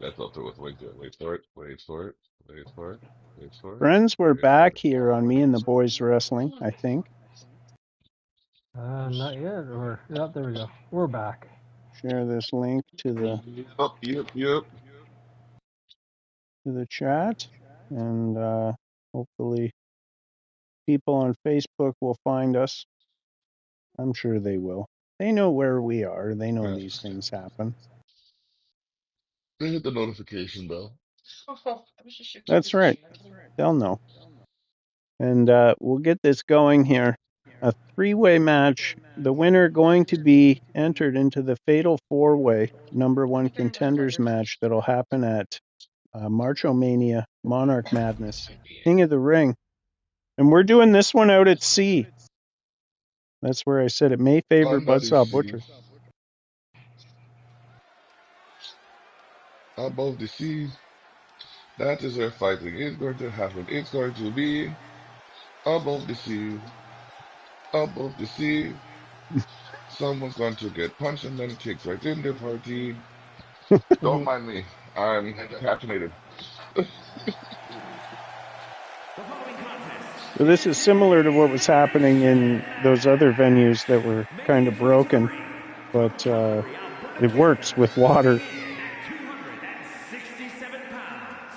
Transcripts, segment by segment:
That's up there with wait for it, wait for it, wait for it, wait for it, Friends, we're wait for back it. here on Me and the Boys Wrestling, I think. Not yet, or, yep, there we go. We're back. Share this link to Yep. the chat, and hopefully people on Facebook will find us. I'm sure they will. They know where we are. They know Yes. these things happen. They hit the notification bell. That's right. They'll know. And we'll get this going here. A three-way match. The winner going to be entered into the fatal four-way #1 contenders match that'll happen at Marchomania Monarch Madness, King of the Ring. And we're doing this one out at sea. That's where I said it may favor Under the Buzzsaw sea, Butcher. above the sea, that is where fighting is going to happen. It's going to be above the sea, above the sea. Someone's going to get punched and then kicked right in the party. Don't mind me. I'm caffeinated. So this is similar to what was happening in those other venues that were kind of broken, but it works with water.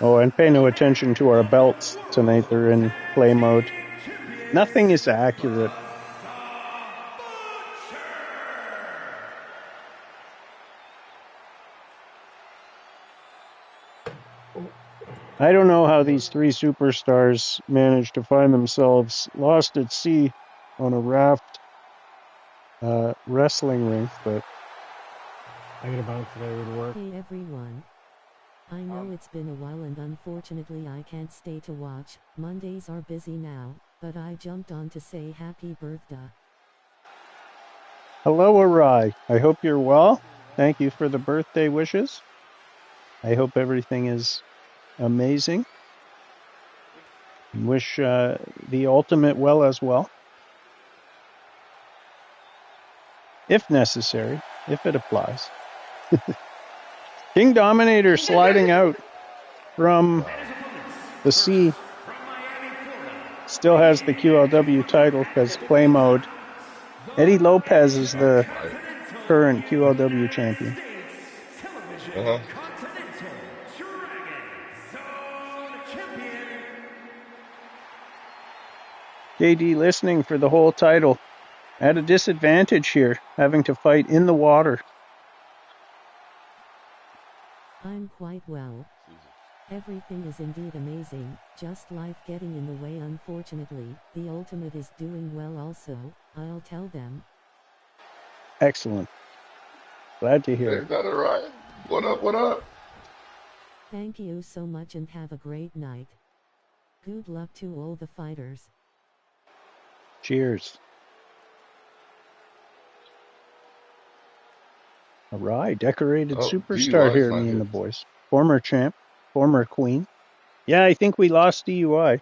Oh, and pay no attention to our belts tonight. They're in play mode. Nothing is accurate. I don't know how these three superstars managed to find themselves lost at sea on a raft wrestling rink, but I gotta bounce today would work. Hey everyone. I know it's been a while and unfortunately I can't stay to watch. Mondays are busy now, but I jumped on to say happy birthday. hello, Arai. I hope you're well. Thank you for the birthday wishes. I hope everything is amazing. Wish the ultimate well as well. If necessary, if it applies. King Dominator sliding out from the sea. Still has the QLW title because play mode. Eddie Lopez is the current QLW champion. Uh-huh. JD listening for the whole title. At a disadvantage here, having to fight in the water. I'm quite well. Everything is indeed amazing, just life getting in the way unfortunately. The ultimate is doing well also, I'll tell them. Excellent. Glad to hear Hey, it. got it right. What up, what up? Thank you so much and have a great night. Good luck to all the fighters. Cheers. All right, decorated Oh, superstar DUI's here, not me and here. the boys. Former champ, former queen. Yeah, I think we lost DUI.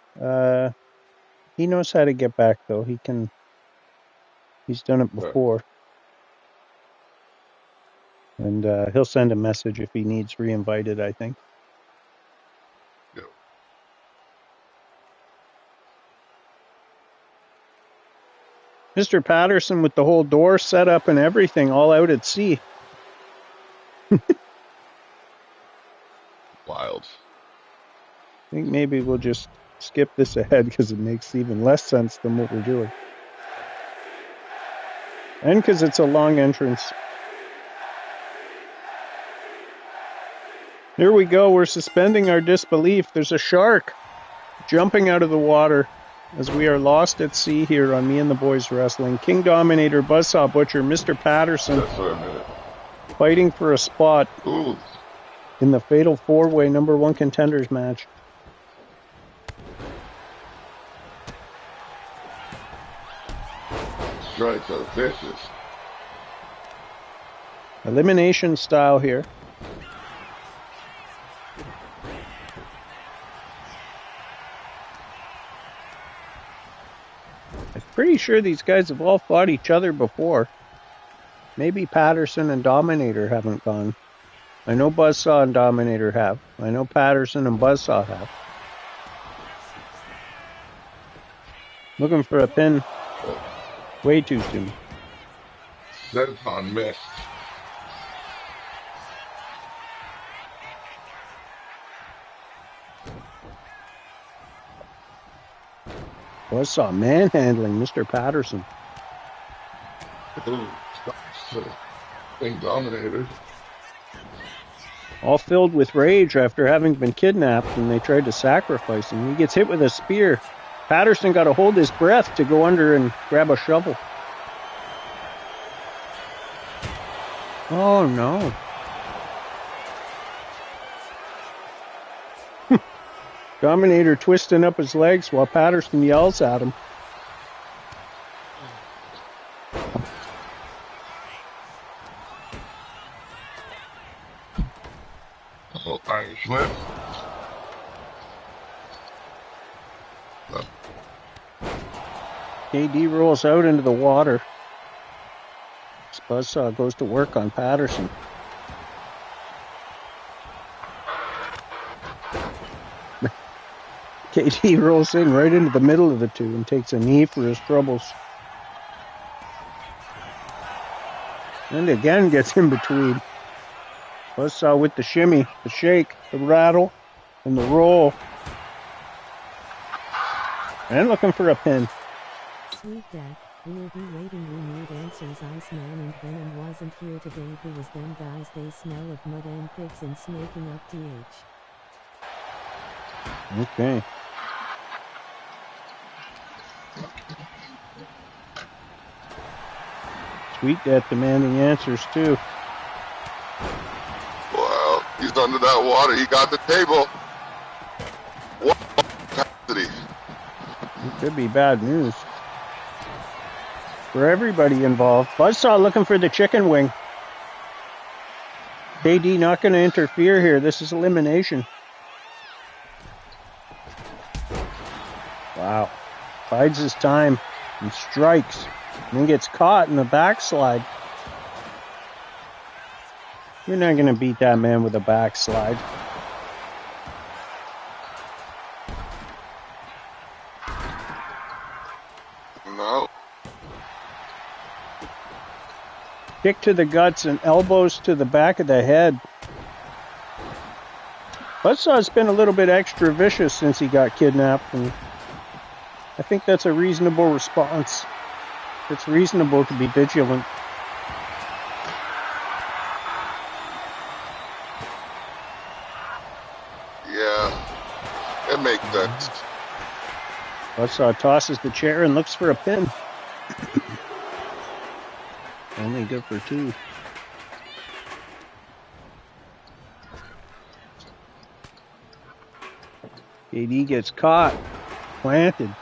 He knows how to get back though. He's done it Right. before. And he'll send a message if he needs re-invited, I think. Yeah. Mr. Patterson with the whole door set up and everything, all out at sea. Wild. I think maybe we'll just skip this ahead because it makes even less sense than what we're doing. And because it's a long entrance. Here we go. We're suspending our disbelief. There's a shark jumping out of the water as we are lost at sea here on Me and the Boys Wrestling. King Dominator, Buzzsaw Butcher, Mr. Patterson Just for a minute. fighting for a spot Ooh. in the fatal four-way #1 contenders match. Strikes are vicious. Elimination style here. pretty sure these guys have all fought each other before. Maybe Patterson and Dominator haven't gone. I know Buzzsaw and Dominator have. I know Patterson and Buzzsaw have. Looking for a pin. Way too soon. Senton missed. Buzzsaw manhandling Mr. Patterson. Ooh, Dominator. All filled with rage after having been kidnapped, and they tried to sacrifice him. He gets hit with a spear. Patterson got to hold his breath to go under and grab a shovel. Oh no. Dominator twisting up his legs while Patterson yells at him. Oh, Irish whip. KD rolls out into the water. Buzzsaw goes to work on Patterson. KD rolls in right into the middle of the two and takes a knee for his troubles. And again gets in between. Buzzsaw with the shimmy, the shake, the rattle, and the roll. And looking for a pin. Sweet Deck, we'll be waiting. We need answers. Iceman and Venom wasn't here today. Who was them guys? They smell of mud and pigs and snaking up TH. Okay. Sweet Death demanding answers too. Well, he's under that water. He got the table. What capacity? It could be bad news for everybody involved. Buzzsaw looking for the chicken wing. KD not going to interfere here. This is elimination. Wow. Bides his time and strikes. And then gets caught in the backslide. You're not going to beat that man with a backslide. No. Kick to the guts and elbows to the back of the head. Buzzsaw's been a little bit extra vicious since he got kidnapped, and I think that's a reasonable response. It's reasonable to be vigilant. Yeah, it makes sense. Buzzsaw tosses the chair and looks for a pin. Only good for two. KD gets caught, planted.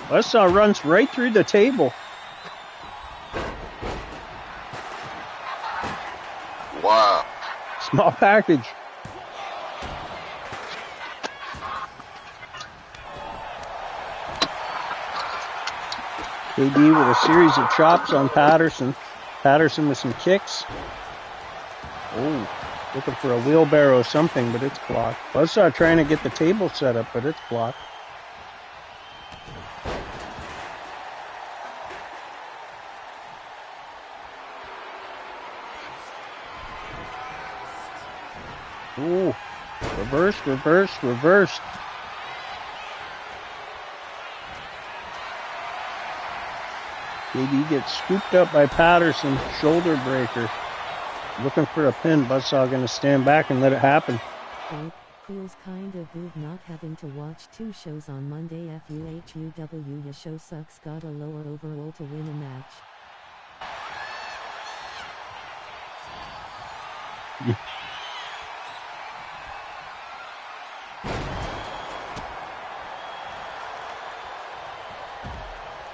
Buzzsaw runs right through the table. Wow. Small package. KD with a series of chops on Patterson. Patterson with some kicks. Oh, looking for a wheelbarrow or something, but it's blocked. Buzzsaw trying to get the table set up, but it's blocked. Ooh, reversed. KD gets scooped up by Patterson, shoulder breaker. Looking for a pin. Buzzsaw going to stand back and let it happen. Feels kinda good not having to watch two shows on Monday. FUHUW, your show sucks. Got a lower overall to win a match.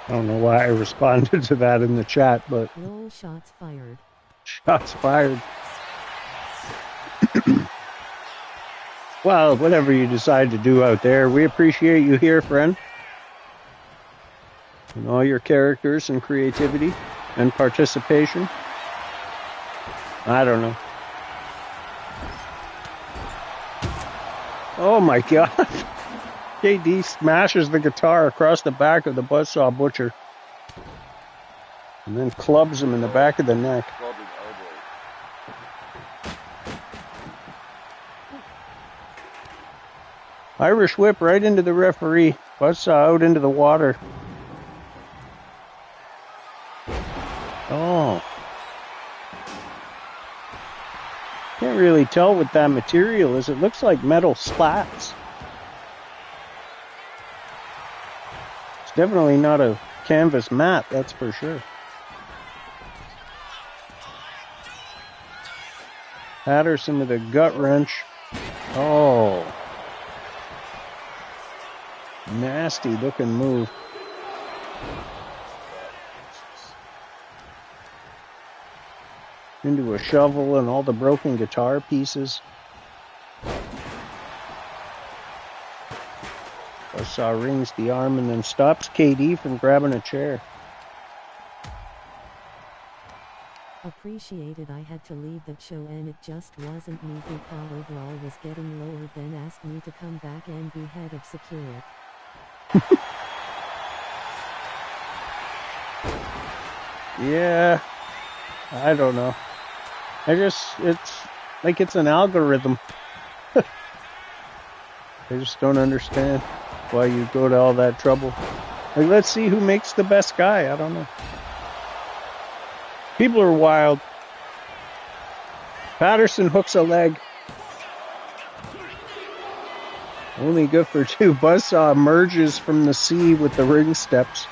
I don't know why I responded to that in the chat, but Roll shots fired. Shots fired. Well, whatever you decide to do out there, we appreciate you here, friend. And all your characters and creativity and participation. I don't know. Oh my God. KD smashes the guitar across the back of the Buzzsaw Butcher. And then clubs him in the back of the neck. Irish whip right into the referee. Buzzsaw out into the water. Oh. Can't really tell what that material is. It looks like metal slats. It's definitely not a canvas mat, that's for sure. Patterson with a gut wrench. Oh. Nasty looking move. Into a shovel and all the broken guitar pieces. Buzzsaw rings the arm and then stops KD from grabbing a chair. Appreciated. I had to leave that show and it just wasn't me who thought overall was getting lower, then asked me to come back and be head of security. Yeah, I don't know. It's like it's an algorithm. I just don't understand why you go to all that trouble. Like, let's see who makes the best guy. I don't know. People are wild. Patterson hooks a leg. Only good for two. Buzzsaw emerges from the sea with the ring steps.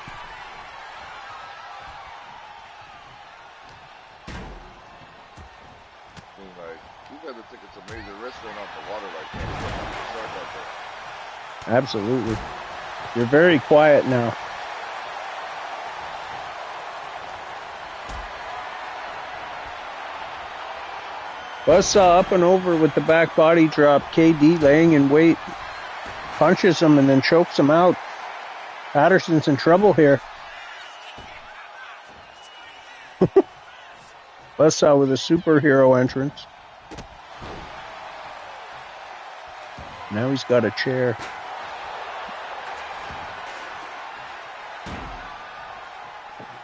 Absolutely. You're very quiet now. Buzzsaw up and over with the back body drop. KD laying in wait. Punches him and then chokes him out. Patterson's in trouble here. Buzzsaw with a superhero entrance. Now he's got a chair.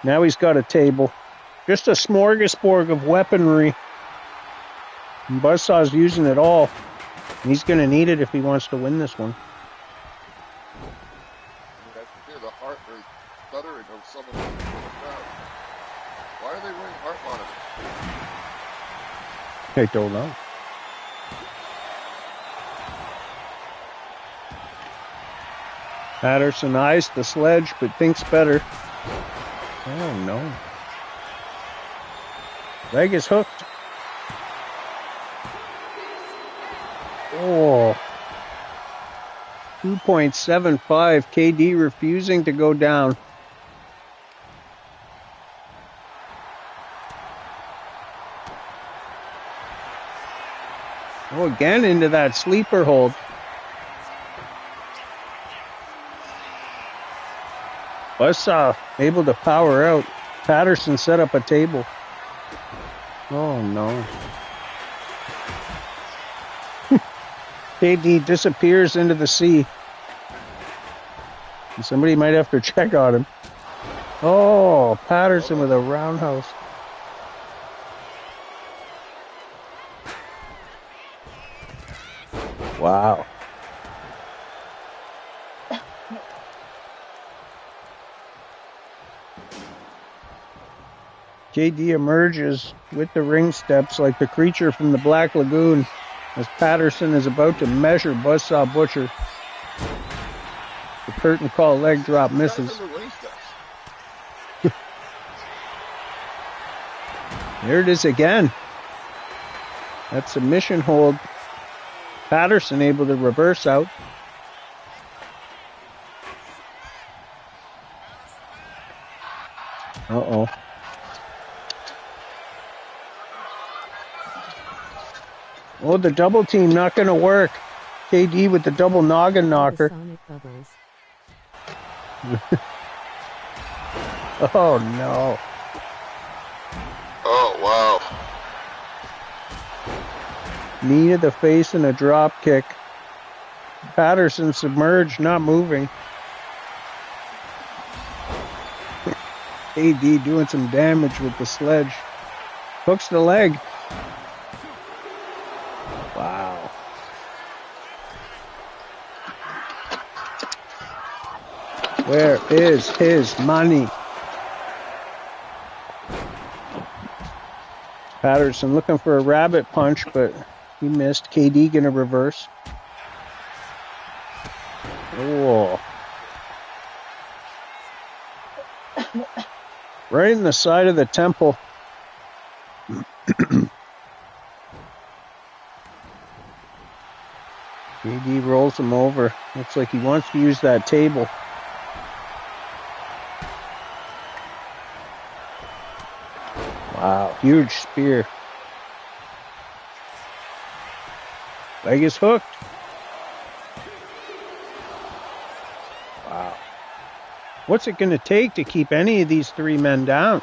Now he's got a table. Just a smorgasbord of weaponry. And Buzzsaw's using it all. And he's going to need it if he wants to win this one. I can hear the heart rate stuttering of someone in the crowd. Why are they wearing heart monitors? I don't know. Patterson eyes the sledge, but thinks better. Oh, no. Leg is hooked. Oh. 2.75. KD refusing to go down. Oh, again into that sleeper hold. Buzzsaw able to power out. Patterson set up a table. Oh no. KD disappears into the sea. And somebody might have to check on him. Oh, Patterson with a roundhouse. Wow. KD emerges with the ring steps like the creature from the Black Lagoon as Patterson is about to measure Buzzsaw Butcher. The curtain call leg drop misses. There it is again. That submission hold. Patterson able to reverse out. Uh-oh. Oh, the double team not going to work. KD with the double noggin knocker. Oh, no. Oh, wow. Knee to the face and a drop kick. Patterson submerged, not moving. AD doing some damage with the sledge. Hooks the leg. Wow. Where is his money? Patterson looking for a rabbit punch, but he missed. KD gonna reverse. Oh. Right in the side of the temple. KD rolls him over. Looks like he wants to use that table. Wow, huge spear. Leg is hooked. Wow. What's it going to take to keep any of these three men down?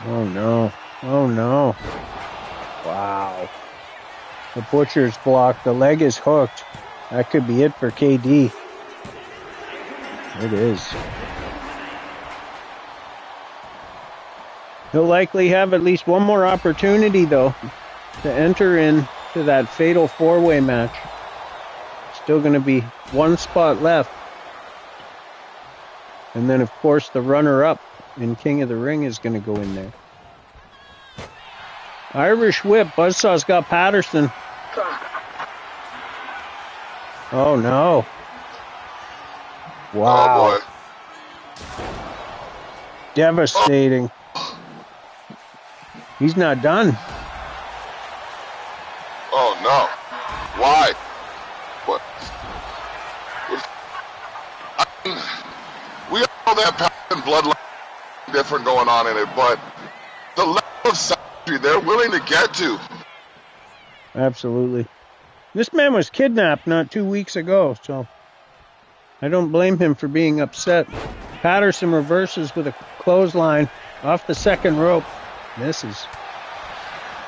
Oh, no. Oh, no. Wow. The butcher's blocked. The leg is hooked. That could be it for KD. It is. He'll likely have at least one more opportunity, though, to enter into that fatal four-way match. Still going to be one spot left. And then, of course, the runner-up in King of the Ring is going to go in there. Irish whip. Buzzsaw's got Patterson. Oh, no. Wow. Oh, boy. Devastating. He's not done. Oh, no. Why? What? We all know that Patterson bloodline different going on in it, but the level of savagery they're willing to get to. Absolutely. This man was kidnapped not 2 weeks ago, so I don't blame him for being upset. Patterson reverses with a clothesline off the second rope. Misses.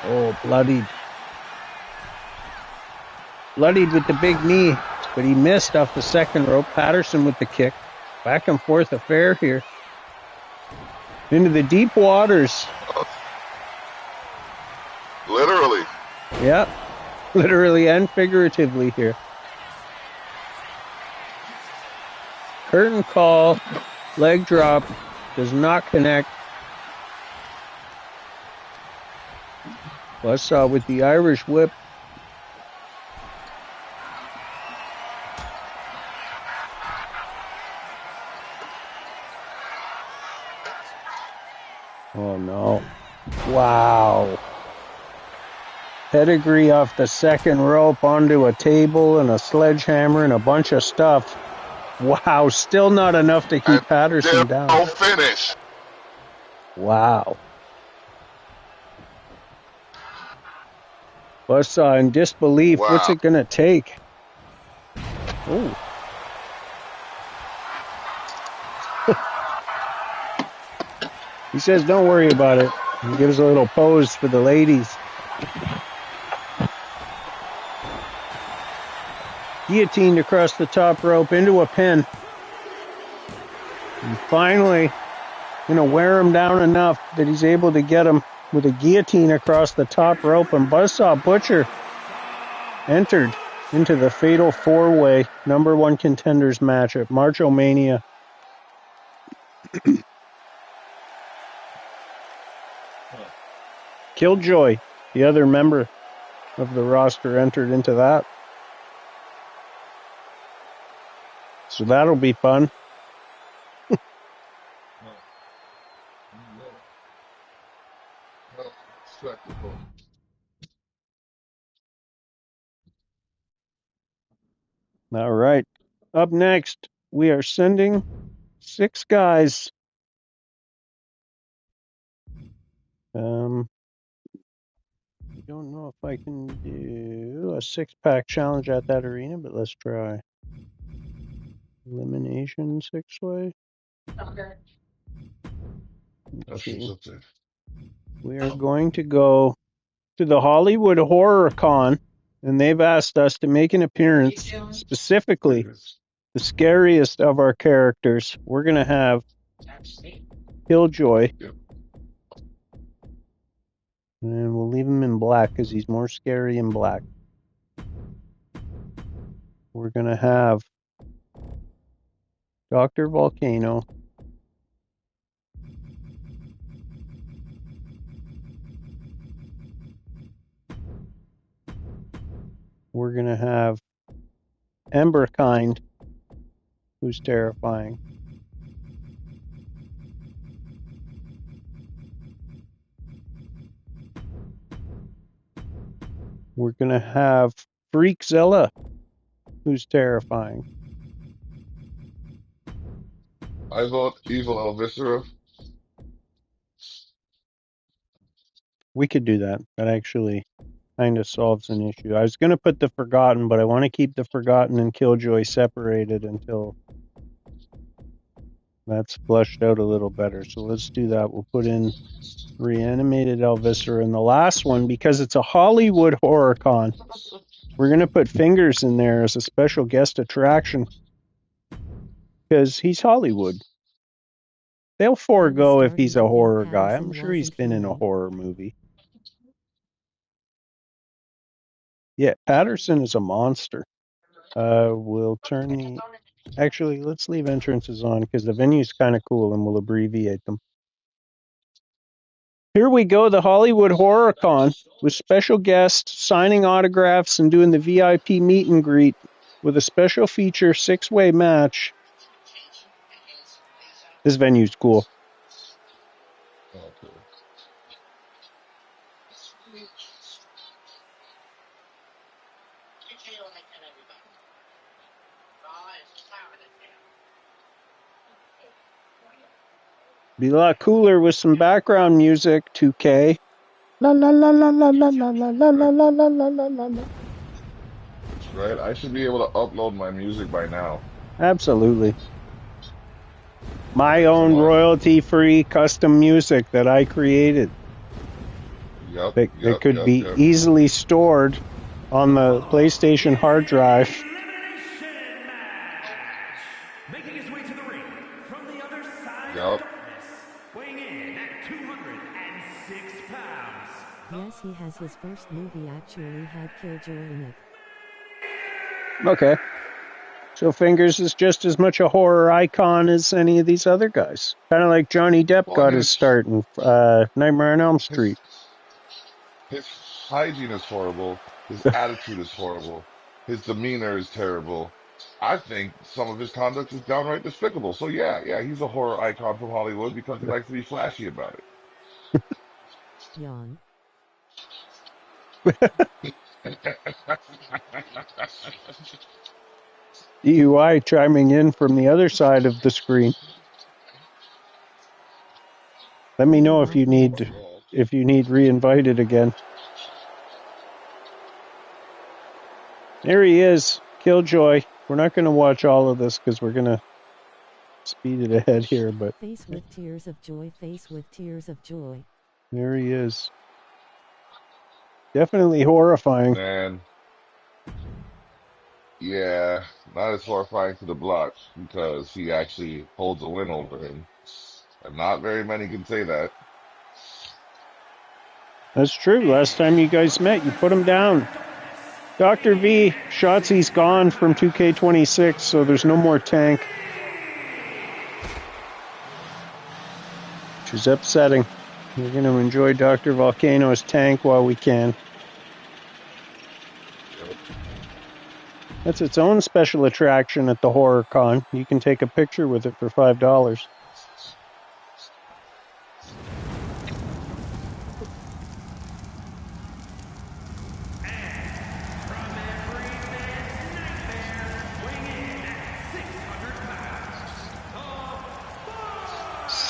Oh, bloodied. Bloodied with the big knee, but he missed off the second rope. Patterson with the kick. Back and forth affair here. Into the deep waters. Literally. Yeah, literally and figuratively here. Curtain call, leg drop, does not connect. Buzzsaw with the Irish whip. Oh no. Wow. Pedigree off the second rope onto a table and a sledgehammer and a bunch of stuff. Wow, still not enough to keep And Patterson down. no finish. Wow. Buzzsaw in disbelief. Wow. What's it going to take? Oh. He says, don't worry about it. He gives a little pose for the ladies. Guillotined across the top rope into a pin. And finally, going to wear him down enough that he's able to get him with a guillotine across the top rope. And Buzzsaw Butcher entered into the fatal four-way number one contenders match at Marchomania. Killjoy, the other member of the roster, entered into that. So that'll be fun. All right. Up next, we are sending 6 guys. don't know if I can do a 6-pack challenge at that arena, but let's try. Elimination 6-way. That's See. what's up there. We are going to go to the Hollywood Horror Con, and they've asked us to make an appearance, specifically the scariest of our characters. We're going to have Killjoy, Yep. and we'll leave him in black because he's more scary in black. We're going to have Dr. Volcano. We're going to have Emberkind, who's terrifying. We're going to have Freakzilla, who's terrifying. I vote Evil Elviscera. We could do that. That actually kind of solves an issue. I was going to put the Forgotten, but I want to keep the Forgotten and Killjoy separated until that's flushed out a little better. So let's do that. We'll put in Reanimated Elviscera in the last one because it's a Hollywood Horror Con. We're going to put Fingers in there as a special guest attraction because he's Hollywood. They'll forego if he's a horror guy. I'm sure he's been in a horror movie. Yeah, Patterson is a monster. We'll turn the... Actually, let's leave entrances on because the venue's kind of cool and we'll abbreviate them. Here we go, the Hollywood Horror Con with special guests signing autographs and doing the VIP meet and greet with a special feature 6-way match. This venue's cool. Okay. Be a lot cooler with some background music, 2K. La la la la la la la la la la Right. la la la la la. Right. I should be able to upload my music by now. Absolutely. My Right. own Come on. royalty-free custom music that I created. Yep. That could be easily stored on the PlayStation hard drive. Making his way to the ring from the other side Yep. of darkness, weighing in at 206 pounds. Yes, he has his first movie actually had Killjoy in it. Okay. So Fingers is just as much a horror icon as any of these other guys. Kind of like Johnny Depp Well, I got mean, his start in Nightmare on Elm Street. his hygiene is horrible. His attitude is horrible. His demeanor is terrible. I think some of his conduct is downright despicable. So yeah, he's a horror icon from Hollywood because he likes to be flashy about it. Yawn. DUI chiming in from the other side of the screen. Let me know if you need re-invited again. There he is, Killjoy. We're not going to watch all of this because we're going to speed it ahead here, but Face with tears of joy, face with tears of joy. there he is. Definitely horrifying. Man, yeah, not as horrifying to the block because he actually holds a win over him. And not very many can say that. That's true. Last time you guys met, you put him down. Dr. V, Shotzi's gone from 2K26, so there's no more tank. Which is upsetting. We're going to enjoy Dr. Volcano's tank while we can. That's its own special attraction at the Horror Con. You can take a picture with it for $5. From every man's nightmare, weighing in at 600 pounds.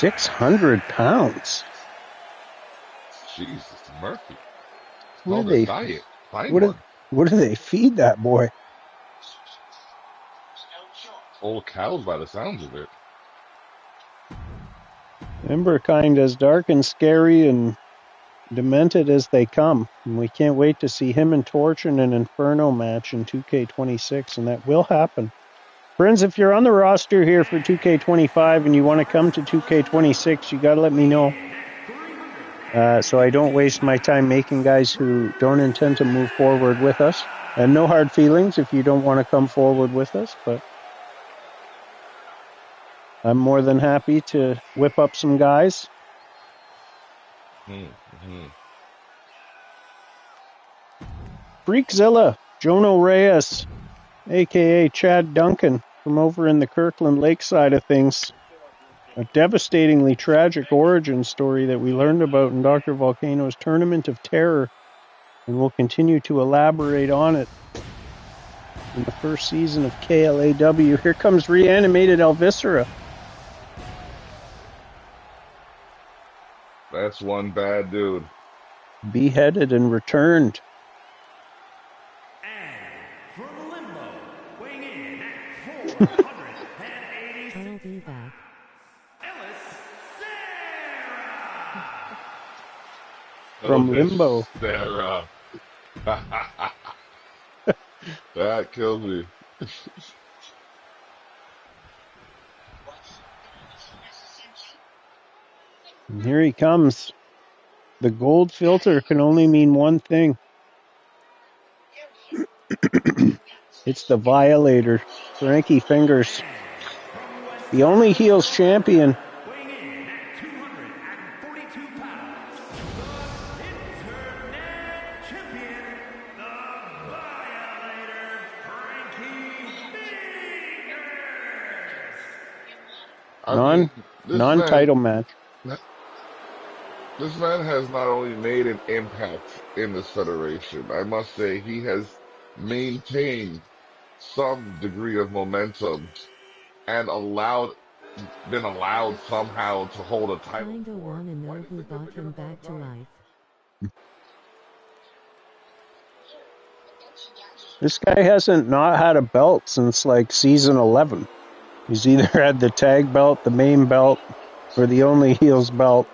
600 pounds? Jesus, Murphy. What Hell, do their they? diet. Find What do? one. What do they feed that boy? Old cows by the sounds of it. Emberkind as dark and scary and demented as they come. And we can't wait to see him and Torch in an Inferno match in 2K26, and that will happen. Friends, if you're on the roster here for 2K25 and you want to come to 2K26, you got to let me know. So I don't waste my time making guys who don't intend to move forward with us. And no hard feelings if you don't want to come forward with us, but I'm more than happy to whip up some guys. Mm-hmm. Freakzilla, Jono Reyes, a.k.a. Chad Duncan, from over in the Kirkland Lake side of things. A devastatingly tragic origin story that we learned about in Dr. Volcano's Tournament of Terror, and we'll continue to elaborate on it in the first season of KLAW. Here comes reanimated Elviscera. That's one bad dude. Beheaded and returned. And from Limbo, weighing in at 486, I'll be back. Ellis Sarah. From Limbo. Sarah. That killed me. And here he comes. The gold filter can only mean one thing. It's the Violator, Frankie Fingers. The only heels champion. Weighing in at 242 pounds, the Internet Champion, the Violator, Frankie Fingers. I mean, Non-title match. this man has not only made an impact in this federation, I must say he has maintained some degree of momentum and been allowed somehow to hold a title Kinda for wanna quite know a who brought significant him amount back of to time. life. This guy hasn't not had a belt since like season 11. He's either had the tag belt, the main belt, or the only heels belt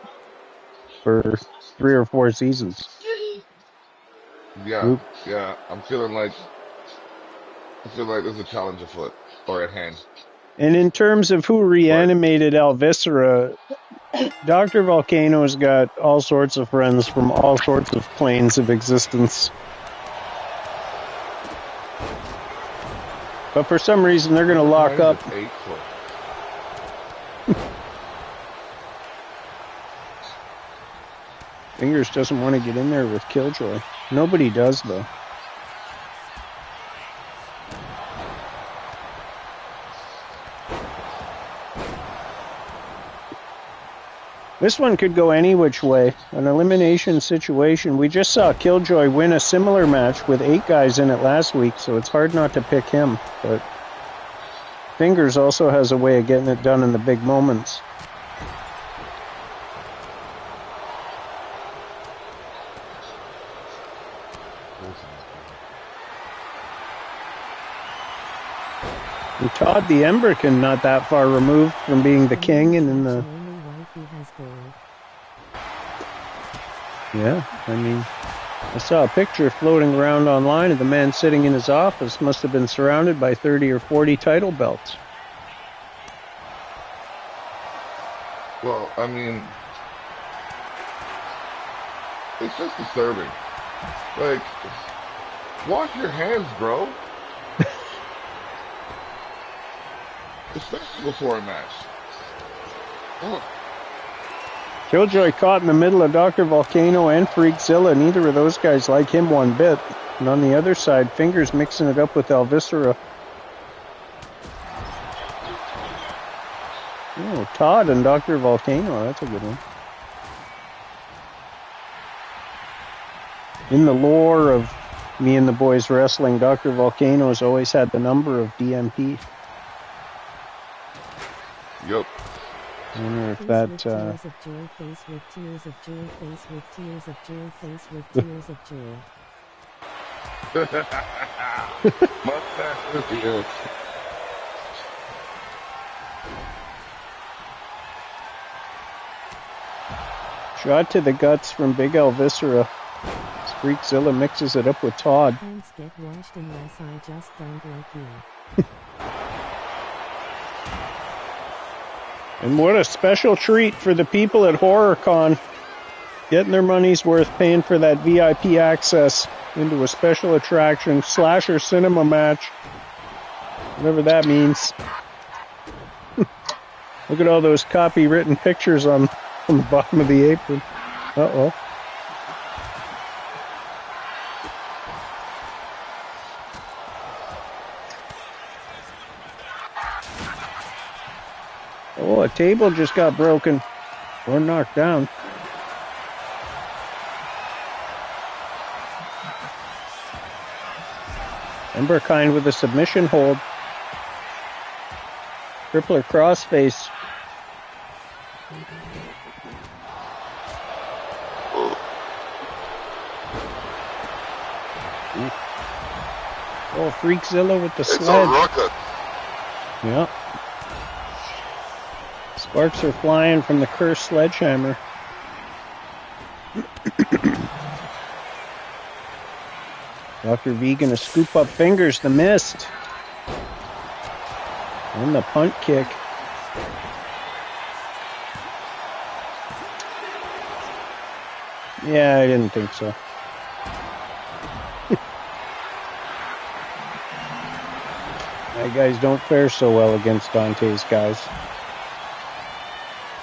for 3 or 4 seasons. Yeah, Oop. yeah, I feel like there's a challenge afoot or at hand. And in terms of who But reanimated Elviscera, Dr. Volcano's got all sorts of friends from all sorts of planes of existence. But for some reason, they're going to lock up. it's 8 foot. Fingers doesn't want to get in there with Killjoy. Nobody does, though. This one could go any which way. An elimination situation. We just saw Killjoy win a similar match with 8 guys in it last week, so it's hard not to pick him. But Fingers also has a way of getting it done in the big moments. And Todd the Emberkin not that far removed from being the king and in the... Only wife who has gold. Yeah, I mean, I saw a picture floating around online of the man sitting in his office. Must have been surrounded by 30 or 40 title belts. Well, I mean, it's just disturbing. Like, wash your hands, bro. Especially before a match. Oh. Killjoy caught in the middle of Dr. Volcano and Freakzilla. Neither of those guys like him one bit. And on the other side, Fingers mixing it up with Elviscera. Oh, Todd and Dr. Volcano. That's a good one. In the lore of me and the boys wrestling, Dr. Volcano has always had the number of DMP. Yep. I wonder if Face that, with tears of joy, face with tears of joy, face with tears of joy, face with tears of joy. Mustache with ears. shot to the guts from Big Al Viscera. Freakzilla mixes it up with Todd. Thanks, get washed unless I just don't like you. And what a special treat for the people at HorrorCon. Getting their money's worth paying for that VIP access into a special attraction, slasher cinema match. Whatever that means. Look at all those copywritten pictures on the bottom of the apron. Uh-oh. Oh, a table just got broken or knocked down. Emberkind with a submission hold. Crippler crossface. Oh, Freakzilla with the sled. It's a rocket. Yeah. Sparks are flying from the cursed sledgehammer. Dr. V gonna scoop up fingers, the mist. And the punt kick. Yeah, I didn't think so. My guys don't fare so well against Dante's guys.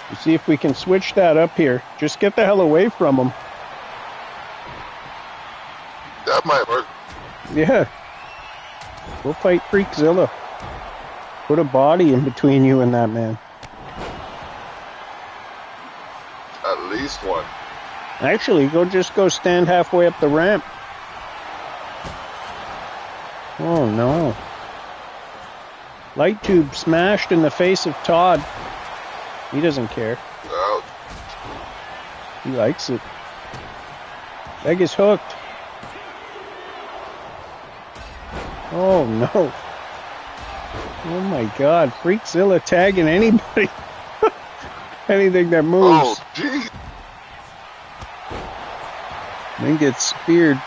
We'll see if we can switch that up here. Just get the hell away from them. That might work. Yeah. Go fight Freakzilla. Put a body in between you and that man. At least one. Actually, just go stand halfway up the ramp. Oh no. Light tube smashed in the face of Todd. He doesn't care. Ouch. He likes it. Leg is hooked. Oh no. Oh my god. Freakzilla tagging anybody. Anything that moves. Oh, gee. Then gets speared.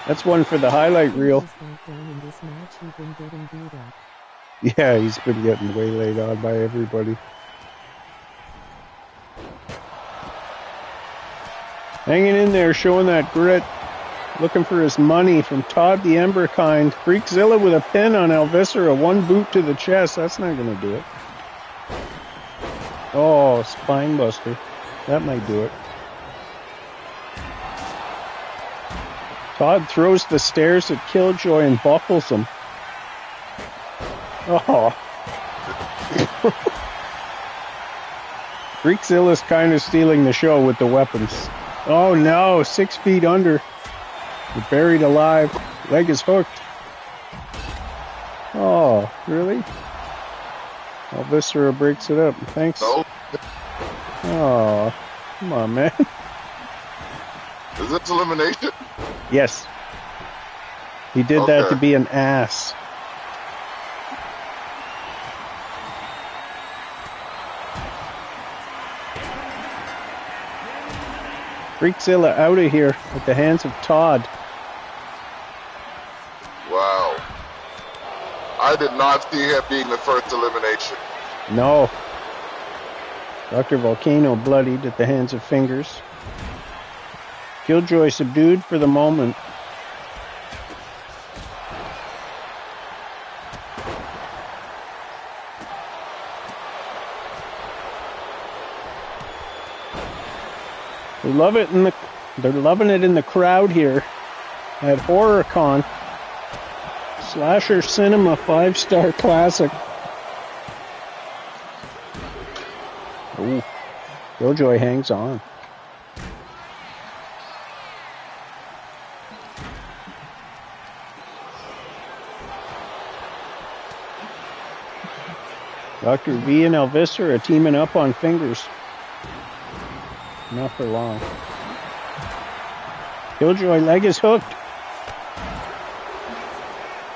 That's one for the highlight reel. In this match, he's been getting beat up. Yeah, he's been getting waylaid on by everybody. Hanging in there, showing that grit. Looking for his money from Todd the Emberkind. Freakzilla with a pin on Alviscera. One boot to the chest. That's not going to do it. Oh, spine buster. That might do it. Todd throws the stairs at Killjoy and buckles him. Oh. Freakzilla's kind of stealing the show with the weapons. Oh no, 6 feet under. You're buried alive. Leg is hooked. Oh, really? Alviscera breaks it up. Thanks. No. Oh, come on, man. Is this elimination? Yes. He did that to be an ass. Freakzilla out of here at the hands of Todd. Wow. I did not see him being the first elimination. No. Dr. Volcano bloodied at the hands of Fingers. Killjoy subdued for the moment. They're loving it in the crowd here at HorrorCon. Slasher Cinema 5-star classic. Ooh, Killjoy hangs on. Dr. V and Elvis are teaming up on fingers. Not for long. Killjoy leg is hooked.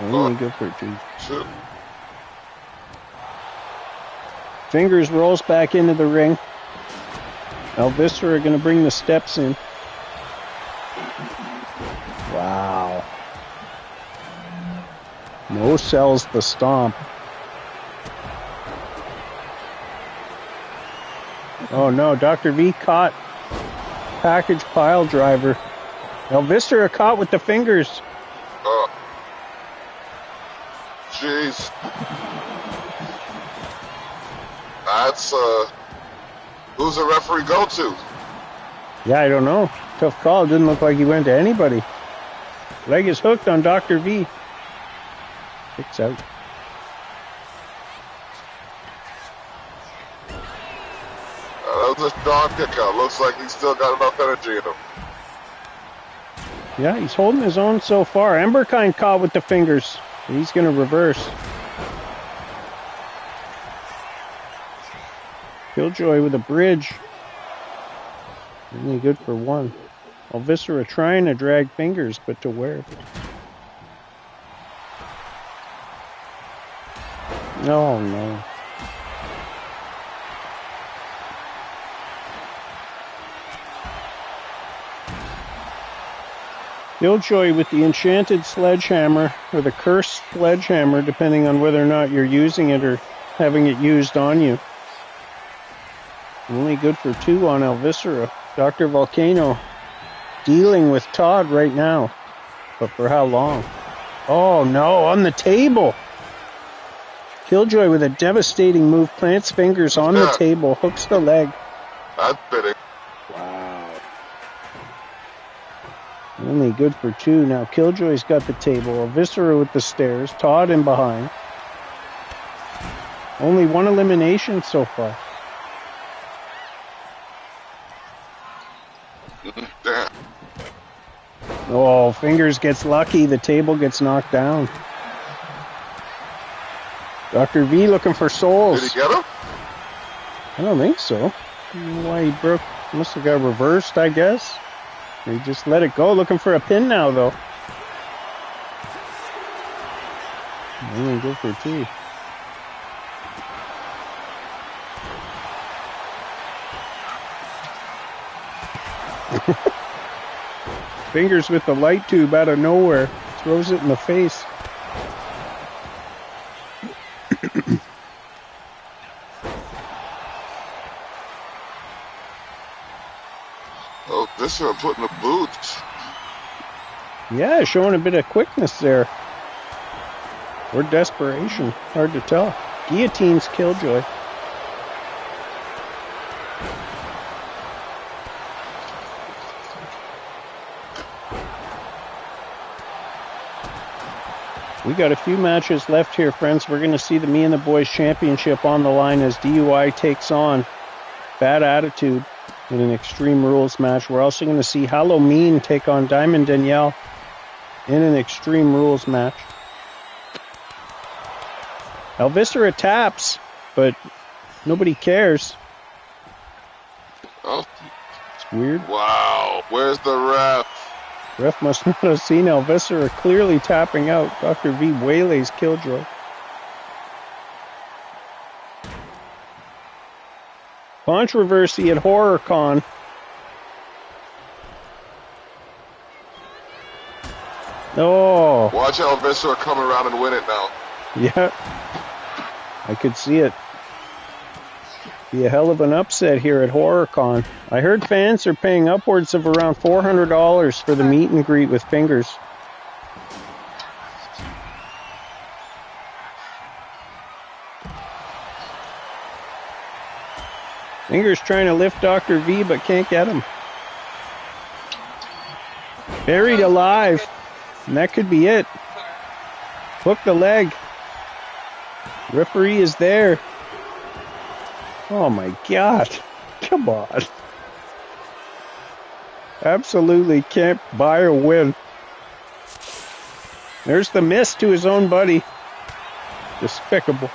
Only good for 2. Shoot. Fingers rolls back into the ring. Elvis are going to bring the steps in. Wow. No sells the stomp. Oh no, Dr. V caught. Package pile driver. Elvis are caught with the fingers. Jeez. That's, who's the referee go to? Yeah, I don't know. Tough call. Didn't look like he went to anybody. Leg is hooked on Dr. V. Kicks out. That was a strong kick out. Looks like he's still got enough energy in him. Yeah, he's holding his own so far. Emberkind caught with the fingers. He's going to reverse. Killjoy with a bridge. Only good for 1. Elviscera trying to drag fingers, but to where? Oh, no. Killjoy with the enchanted sledgehammer, or the cursed sledgehammer, depending on whether or not you're using it or having it used on you. Only good for 2 on Elviscera. Dr. Volcano dealing with Todd right now. But for how long? Oh no, on the table! Killjoy with a devastating move, plants fingers on the table, hooks the leg. That's fitting. Wow. Only good for 2. Now Killjoy's got the table. Elviscera with the stairs. Todd in behind. Only 1 elimination so far. Damn. Oh, Fingers gets lucky. The table gets knocked down. Dr. V looking for souls. Did he get him? I don't think so. I don't know why he broke. Must have got reversed, I guess. He just let it go. Looking for a pin now, though. Only good for 2. Fingers with the light tube out of nowhere. Throws it in the face. Oh, this one putting the boots. Yeah, showing a bit of quickness there. Or desperation. Hard to tell. Guillotines Killjoy. We got a few matches left here, friends. We're going to see the Me and the Boys Championship on the line as DUI takes on Bad Attitude in an Extreme Rules match. We're also going to see Halloween take on Diamond Danielle in an Extreme Rules match. Elviscera taps, but nobody cares. Oh, it's weird. Wow, where's the ref? Ref must not have seen Elviscera clearly tapping out. Dr. V waylays Killjoy. Controversy at HorrorCon. Oh. Watch Elviscera come around and win it now. Yeah. I could see it. Be a hell of an upset here at HorrorCon. I heard fans are paying upwards of around $400 for the meet and greet with Fingers. Fingers trying to lift Dr. V, but can't get him. Buried alive. And that could be it. Hook the leg. Referee is there. Oh my God. Come on. Absolutely can't buy a win. There's the miss to his own buddy. Despicable.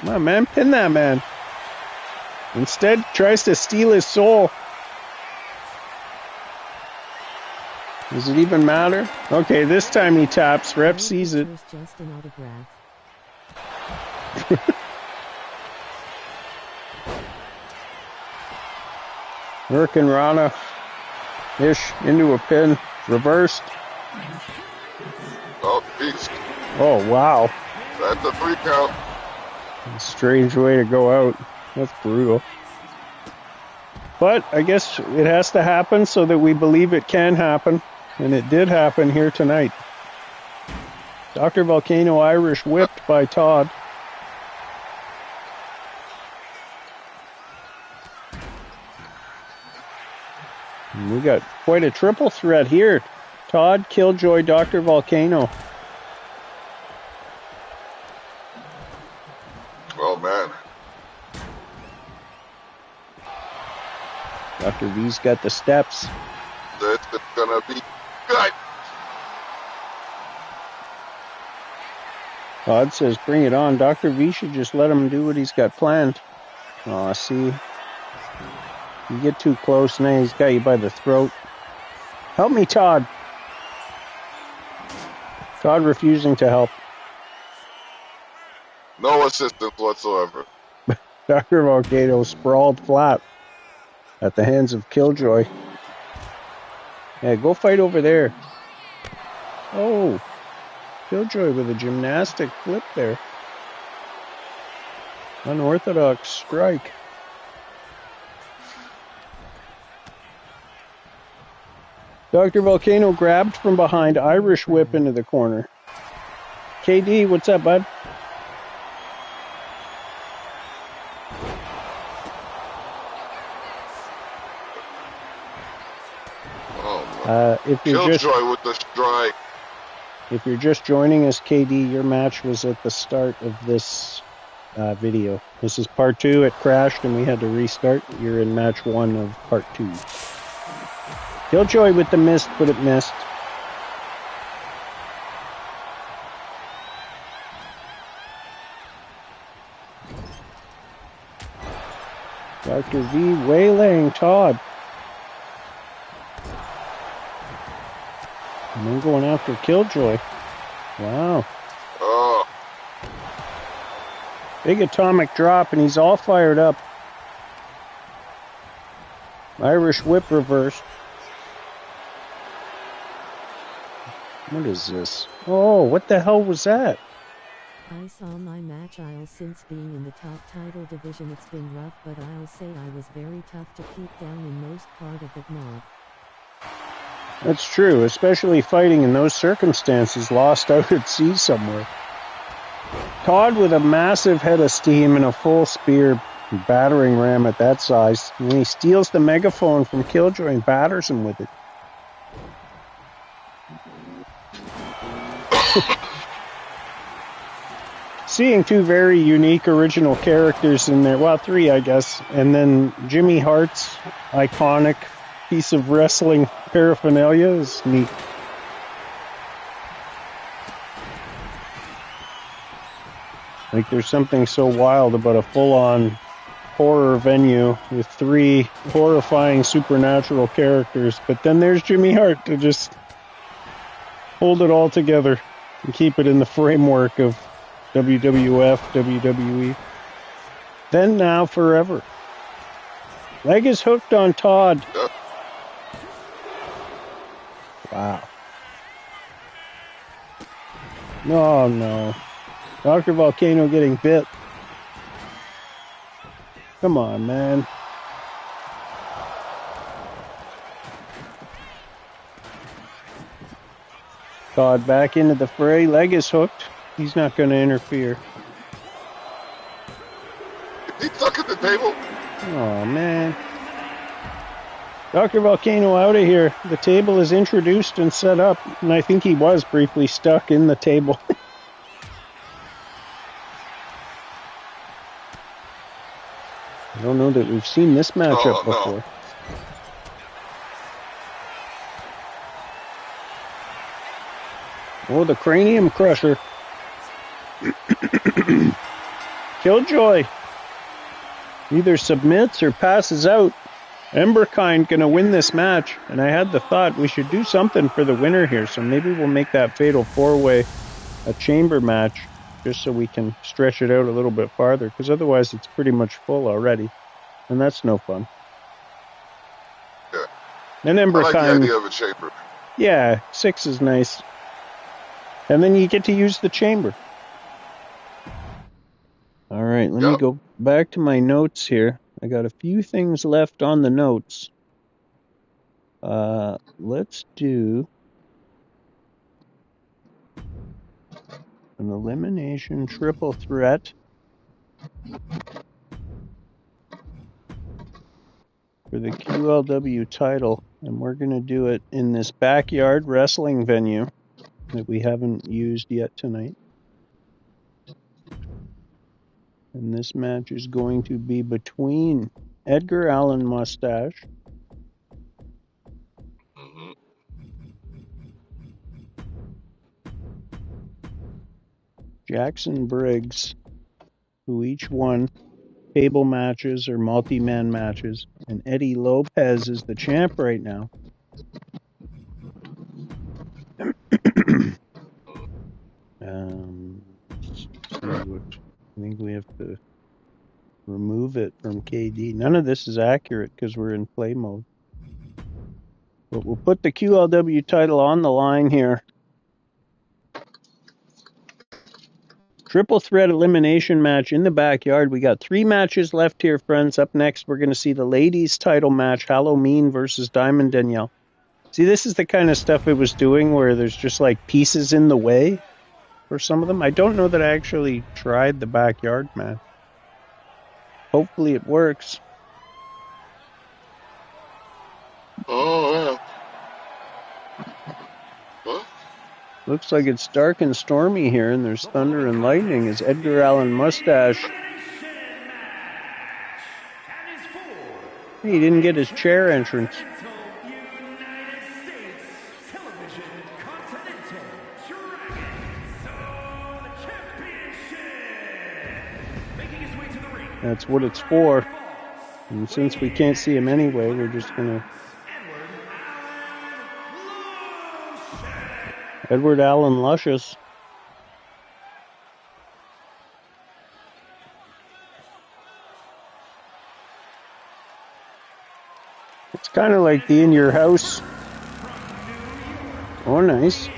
Come on, man. Pin that man. Instead, tries to steal his soul. Does it even matter? Okay, this time he taps. Ref sees it. Just an autograph. Hurricane Rana. Ish into a pin. Reversed. Oh, beast. Oh, wow. That's a 3 count. Strange way to go out. That's brutal. But I guess it has to happen so that we believe it can happen. And it did happen here tonight. Dr. Volcano Irish whipped by Todd. And we got quite a triple threat here. Todd, Killjoy, Dr. Volcano. Oh, man. Dr. V's got the steps. That's gonna be good. Todd says, bring it on. Dr. V should just let him do what he's got planned. Aw, see. You get too close, now he's got you by the throat. Help me, Todd. Todd refusing to help. No assistance whatsoever. Dr. Volcano sprawled flat at the hands of Killjoy. Yeah, go fight over there. Oh, Killjoy with a gymnastic flip there. Unorthodox strike. Dr. Volcano grabbed from behind, Irish whip into the corner. KD, what's up, bud? If Killjoy with the strike. If you're just joining us, KD, your match was at the start of this video. This is part 2. It crashed and we had to restart. You're in match 1 of part 2. Killjoy with the mist, but it missed. Dr. V waylaying Todd. And then going after Killjoy. Wow. Oh. Big atomic drop, and he's all fired up. Irish whip reversed. What is this? Oh, what the hell was that? I saw my match I'll since being in the top title division. It's been rough, but I'll say I was very tough to keep down in most part of the mob. That's true, especially fighting in those circumstances, lost out at sea somewhere. Todd with a massive head of steam and a full spear battering ram at that size. And he steals the megaphone from Killjoy and batters him with it. Seeing 2 very unique original characters in there, well, 3 I guess, and then Jimmy Hart's iconic piece of wrestling paraphernalia is neat. Like there's something so wild about a full-on horror venue with 3 horrifying supernatural characters, but then there's Jimmy Hart to just hold it all together and keep it in the framework of WWF, WWE. Then, now, forever. Leg is hooked on Todd. Wow. Oh, no. Dr. Volcano getting bit. Come on, man. Todd back into the fray. Leg is hooked. He's not going to interfere. Is he stuck at the table? Oh, man. Dr. Volcano out of here. The table is introduced and set up, and I think he was briefly stuck in the table. I don't know that we've seen this matchup before. No. Oh, the cranium crusher. Killjoy either submits or passes out. Emberkind gonna win this match, and I had the thought we should do something for the winner here, so maybe we'll make that fatal 4-way a chamber match, just so we can stretch it out a little bit farther, because otherwise it's pretty much full already, and that's no fun. Yeah. And I like the Emberkind, idea of a chamber. yeah, 6 is nice. And then you get to use the chamber. All right, let me go back to my notes here. I got a few things left on the notes. Let's do an elimination triple threat for the QLW title, and we're going to do it in this backyard wrestling venue that we haven't used yet tonight. And this match is going to be between Edgar Allan Mustache Jackson Briggs, who each won table matches or multi-man matches, and Eddie Lopez is the champ right now. See what I think we have to remove it from KD. None of this is accurate because we're in play mode. But we'll put the QLW title on the line here. Triple threat elimination match in the backyard. We got 3 matches left here, friends. Up next, we're going to see the ladies title match, Halloween versus Diamond Danielle. See, this is the kind of stuff it was doing where there's just like pieces in the way for some of them. I don't know that I actually tried the backyard match. Hopefully it works. Oh, yeah. What? Looks like it's dark and stormy here, and there's thunder and lightning as Edgar Allan Mustache. He didn't get his chair entrance. That's what it's for. And since we can't see him anyway, we're just going to... Edward Allen Luscious. It's kind of like the In Your House. Oh, nice.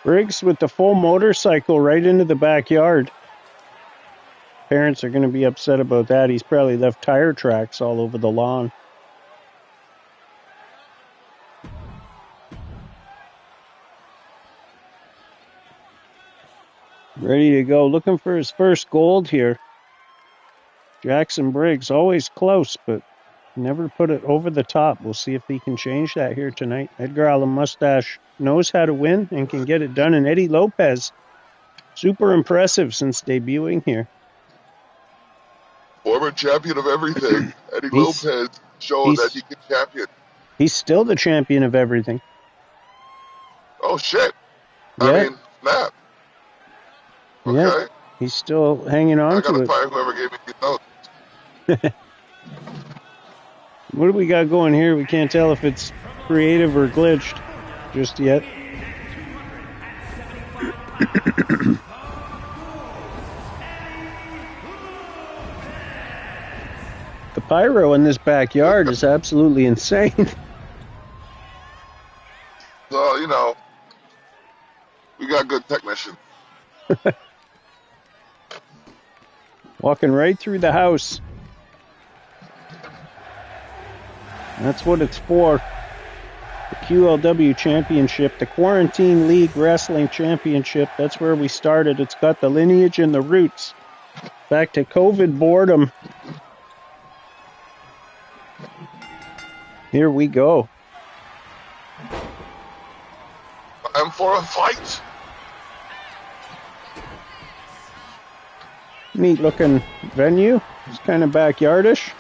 Briggs with the full motorcycle right into the backyard. Parents are going to be upset about that. He's probably left tire tracks all over the lawn. Ready to go. Looking for his first gold here. Jackson Briggs, always close, but never put it over the top. We'll see if he can change that here tonight. Edgar Allan Mustache knows how to win and can get it done. And Eddie Lopez, super impressive since debuting here. Former champion of everything. Eddie Lopez showing that he can champion. He's still the champion of everything. Oh, shit. Yeah. I mean, snap. Okay. Yeah. He's still hanging on to it. I gotta find whoever gave me these notes. What do we got going here? We can't tell if it's creative or glitched just yet. The pyro in this backyard is absolutely insane. So, you know, we got good technicians. Walking right through the house. That's what it's for. The QLW Championship, the Quarantine League Wrestling Championship. That's where we started. It's got the lineage and the roots. Back to COVID boredom. Here we go. I'm for a fight. Neat looking venue. It's kind of backyardish.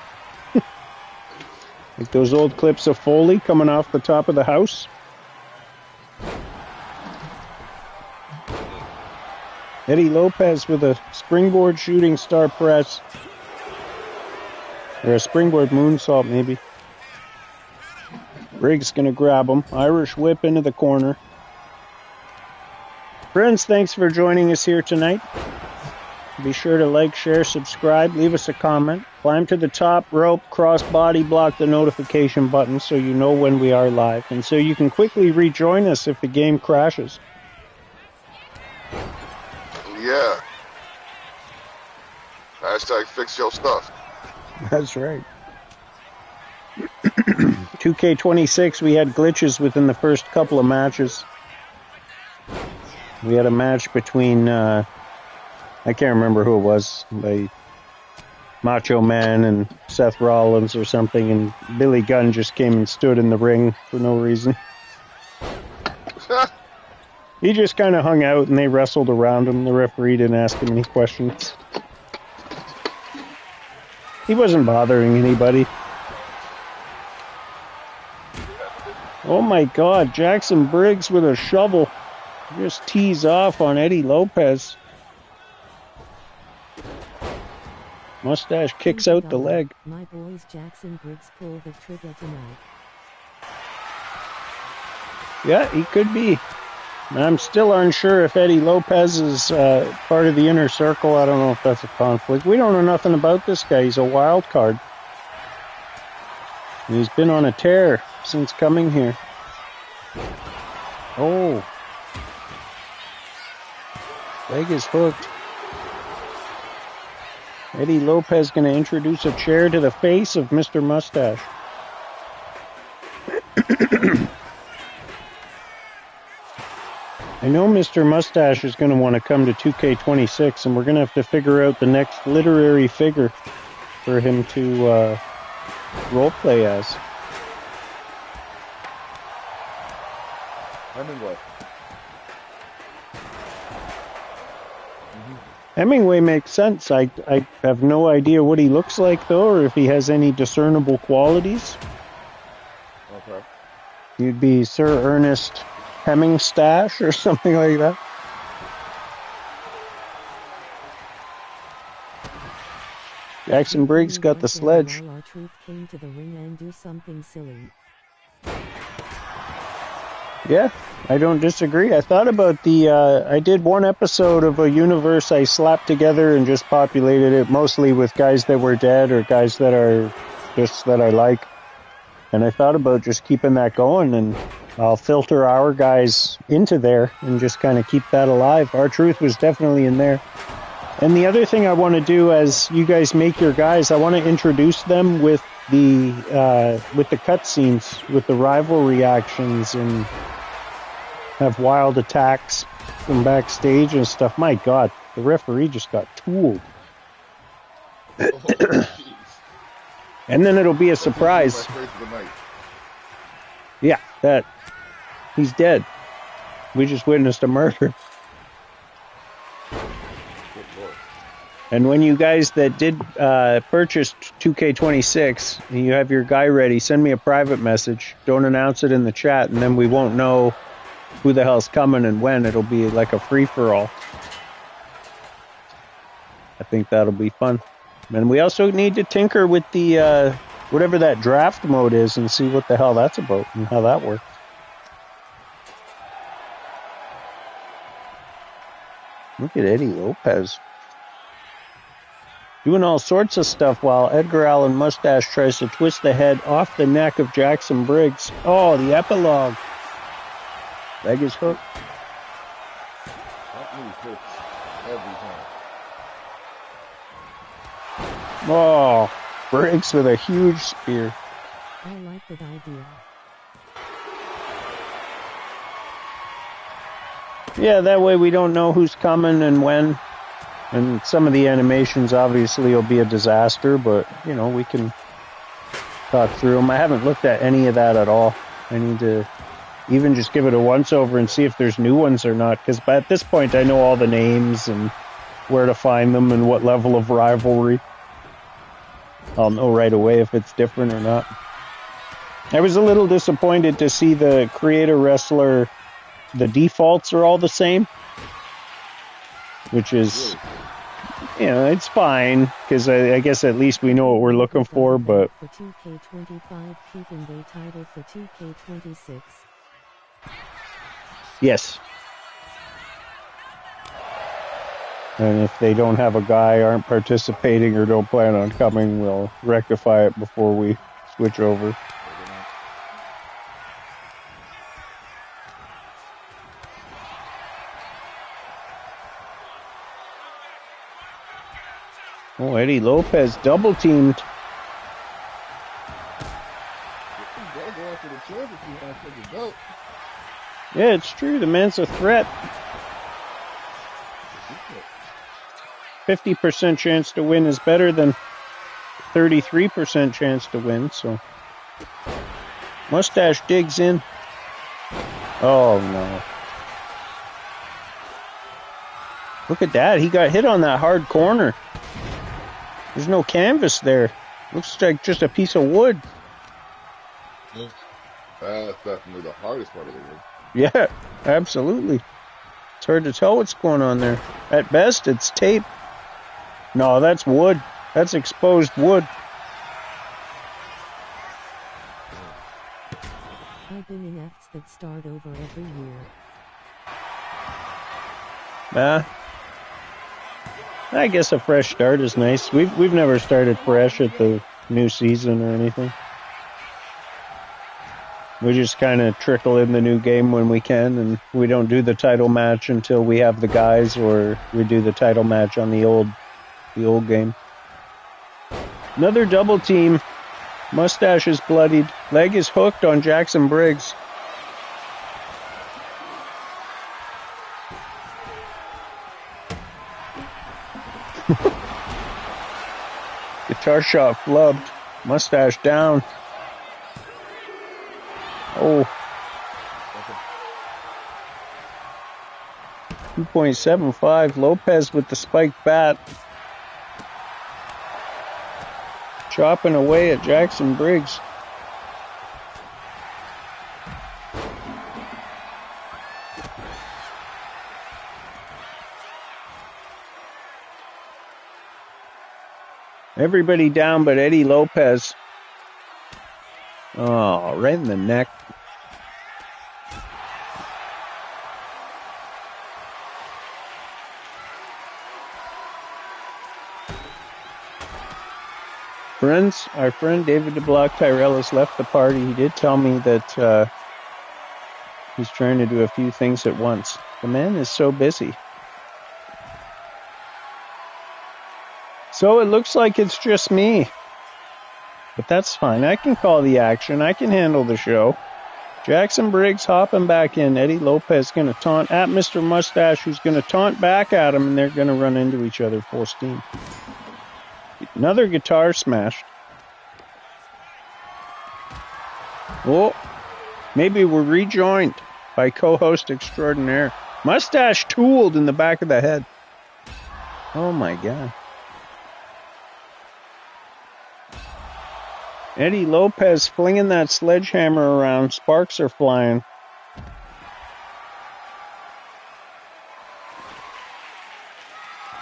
Like those old clips of Foley coming off the top of the house. Eddie Lopez with a springboard shooting star press. Or a springboard moonsault, maybe. Briggs going to grab him. Irish whip into the corner. Friends, thanks for joining us here tonight. Be sure to like, share, subscribe, leave us a comment. Climb to the top rope, cross body, block the notification button so you know when we are live. And so you can quickly rejoin us if the game crashes. Yeah. Hashtag fix your stuff. That's right. 2K26, we had glitches within the first couple of matches. We had a match between, I can't remember who it was, by Macho Man and Seth Rollins or something, and Billy Gunn just came and stood in the ring for no reason. He just kind of hung out and they wrestled around him. The referee didn't ask him any questions. He wasn't bothering anybody. Oh my God, Jackson Briggs with a shovel. Just tees off on Eddie Lopez. Mustache kicks out the leg. My boys Jackson Briggs pull the trigger tonight. Yeah, he could be. I'm still unsure if Eddie Lopez is part of the inner circle. I don't know if that's a conflict. We don't know nothing about this guy. He's a wild card. And he's been on a tear since coming here. Oh. Leg is hooked. Eddie Lopez going to introduce a chair to the face of Mr. Mustache. I know Mr. Mustache is going to want to come to 2K26, and we're going to have to figure out the next literary figure for him to roleplay as. Hemingway. Hemingway makes sense. I have no idea what he looks like, though, or if he has any discernible qualities. Okay. You'd be Sir Ernest Hemingstash or something like that. Jackson Briggs got the sledge. Our truth came to the ring and do something silly. Yeah, I don't disagree. I thought about I did one episode of a universe I slapped together and just populated it mostly with guys that were dead or guys that are just that I like. And I thought about just keeping that going, and I'll filter our guys into there and just kind of keep that alive. Our truth was definitely in there. And the other thing I want to do as you guys make your guys, I want to introduce them with the cutscenes, with the rivalry actions, and have wild attacks from backstage and stuff. My God, the referee just got tooled. And then it'll be a surprise. Yeah, that he's dead. We just witnessed a murder. And when you guys that did purchase 2K26, and you have your guy ready, send me a private message. Don't announce it in the chat, and then we won't know who the hell's coming and when. It'll be like a free-for-all. I think that'll be fun. And we also need to tinker with the whatever that draft mode is and see what the hell that's about and how that works. Look at Eddie Lopez doing all sorts of stuff while Edgar Allan Mustache tries to twist the head off the neck of Jackson Briggs. Oh, the epilogue. Leg is hooked. That move hits every time. Oh, Briggs with a huge spear. I like that idea. Yeah, that way we don't know who's coming and when. And some of the animations obviously will be a disaster, but, you know, we can talk through them. I haven't looked at any of that at all. I need to even just give it a once-over and see if there's new ones or not, because at this point I know all the names and where to find them and what level of rivalry. I'll know right away if it's different or not. I was a little disappointed to see the creator wrestler, the defaults are all the same, which is, you know, it's fine, because I guess at least we know what we're looking for, but... For 2K25, keeping the title for 2K26. Yes. And if they don't have a guy, aren't participating, or don't plan on coming, we'll rectify it before we switch over. Oh, Eddie Lopez double teamed. Yeah, it's true. The man's a threat. 50% chance to win is better than 33% chance to win, so. Mustache digs in. Oh, no. Look at that. He got hit on that hard corner. There's no canvas there. Looks like just a piece of wood. That's definitely the hardest part of the wood. Yeah, absolutely. It's hard to tell what's going on there. At best, it's tape. No, that's wood. That's exposed wood. I've been in efts that start over every year. I guess a fresh start is nice. We've never started fresh at the new season or anything. We just kind of trickle in the new game when we can, and we don't do the title match until we have the guys, or we do the title match on the old game. Another double team. Mustache is bloodied. Leg is hooked on Jackson Briggs. Guitar shot flubbed. Mustache down. Oh. 2.75. Lopez with the spiked bat. Chopping away at Jackson Briggs. Everybody down but Eddie Lopez. Oh, right in the neck. Friends, our friend David DeBlock Tyrell has left the party. He did tell me that he's trying to do a few things at once. The man is so busy. So it looks like it's just me. But that's fine. I can call the action. I can handle the show. Jackson Briggs hopping back in. Eddie Lopez going to taunt at Mr. Mustache, who's going to taunt back at him, and they're going to run into each other full steam. Another guitar smashed. Oh, maybe we're rejoined by co-host extraordinaire. Mustache tooled in the back of the head. Oh my God. Eddie Lopez flinging that sledgehammer around. Sparks are flying.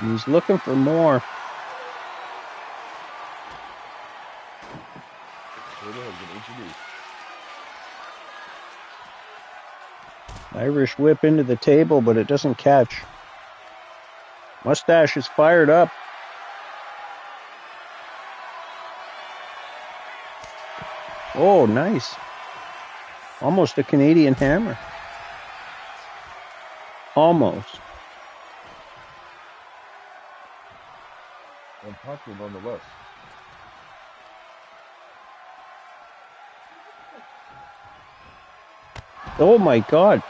He's looking for more. Irish whip into the table, but it doesn't catch. Mustache is fired up. Oh, nice. Almost a Canadian hammer. Almost. Impossible nonetheless. Oh my God.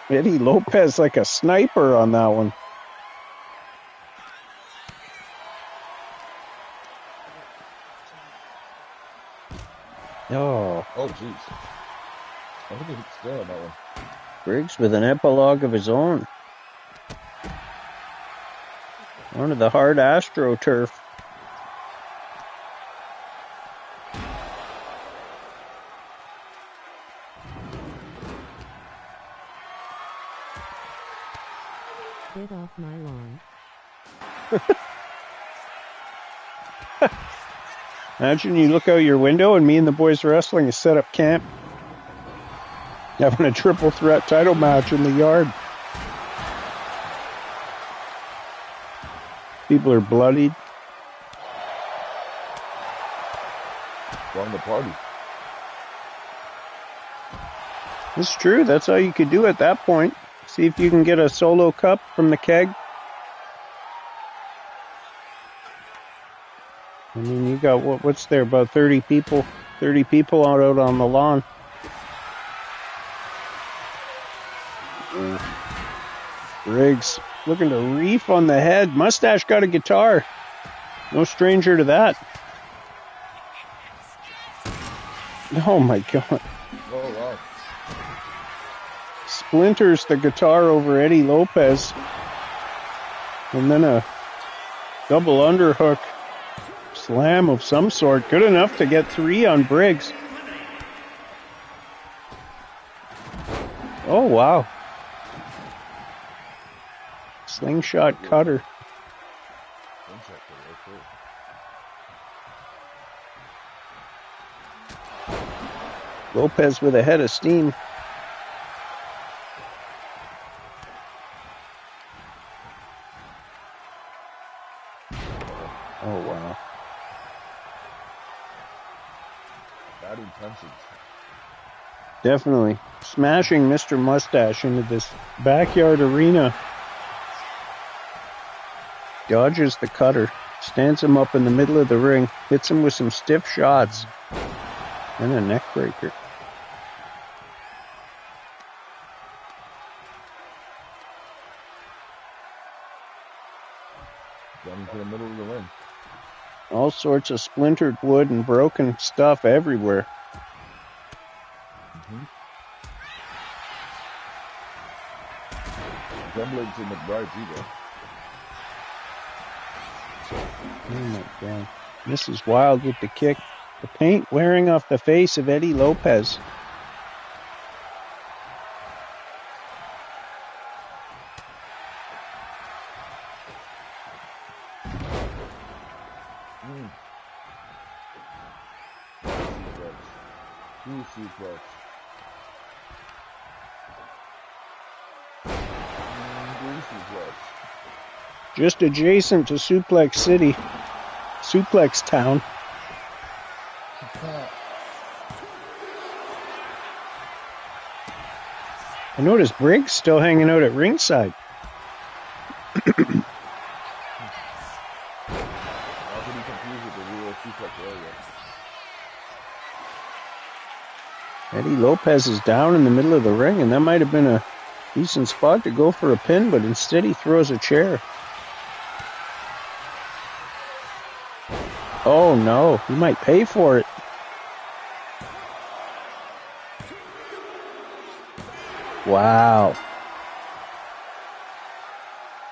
Eddie Lopez like a sniper on that one. Oh. Oh, jeez. I think he's still on that one. Briggs with an epilogue of his own. Onto the hard AstroTurf. Get off my lawn. Imagine you look out your window and me and the boys wrestling is set up camp. Having a triple threat title match in the yard. People are bloodied. From the party. It's true. That's all you could do at that point. See if you can get a solo cup from the keg. I mean, you got what's there? About 30 people. 30 people out on the lawn. Briggs looking to reef on the head. Mustache got a guitar. No stranger to that. Oh my God. Oh, wow. Splinters the guitar over Eddie Lopez. And then a double underhook slam of some sort. Good enough to get 3 on Briggs. Oh, wow. Slingshot cutter. Lopez with a head of steam. Oh, wow. Bad intentions. Definitely. Smashing Mr. Mustache into this backyard arena. Dodges the cutter. Stands him up in the middle of the ring. Hits him with some stiff shots. And a neck breaker. Down into the middle of the ring. All sorts of splintered wood and broken stuff everywhere. Resembling to McBride's ego. Oh my God. Mrs. Wild with the kick. The paint wearing off the face of Eddie Lopez. Suplex. Just adjacent to Suplex City. Suplex Town. I noticed Briggs still hanging out at ringside. Eddie Lopez is down in the middle of the ring, and that might have been a decent spot to go for a pin, but instead he throws a chair. Oh no, he might pay for it. Wow.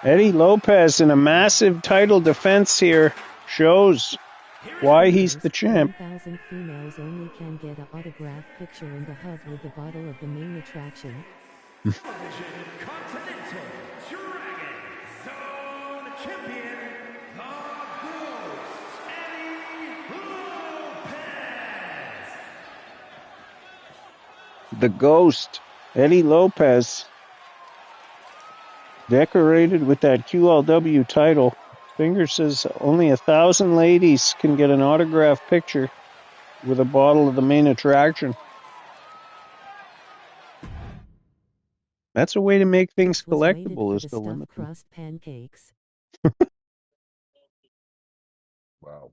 Eddie Lopez in a massive title defense here shows why he's the champ. 1,000 females only can get an autograph picture in the hub with the bottle of the main attraction. Continental Dragon Zone Champion, the Ghost, Eddie Lopez. The Ghost, Eddie Lopez, decorated with that QLW title. Finger says only 1,000 ladies can get an autograph picture with a bottle of the main attraction. That's a way to make things collectible, is the limit. Crust pancakes. Wow.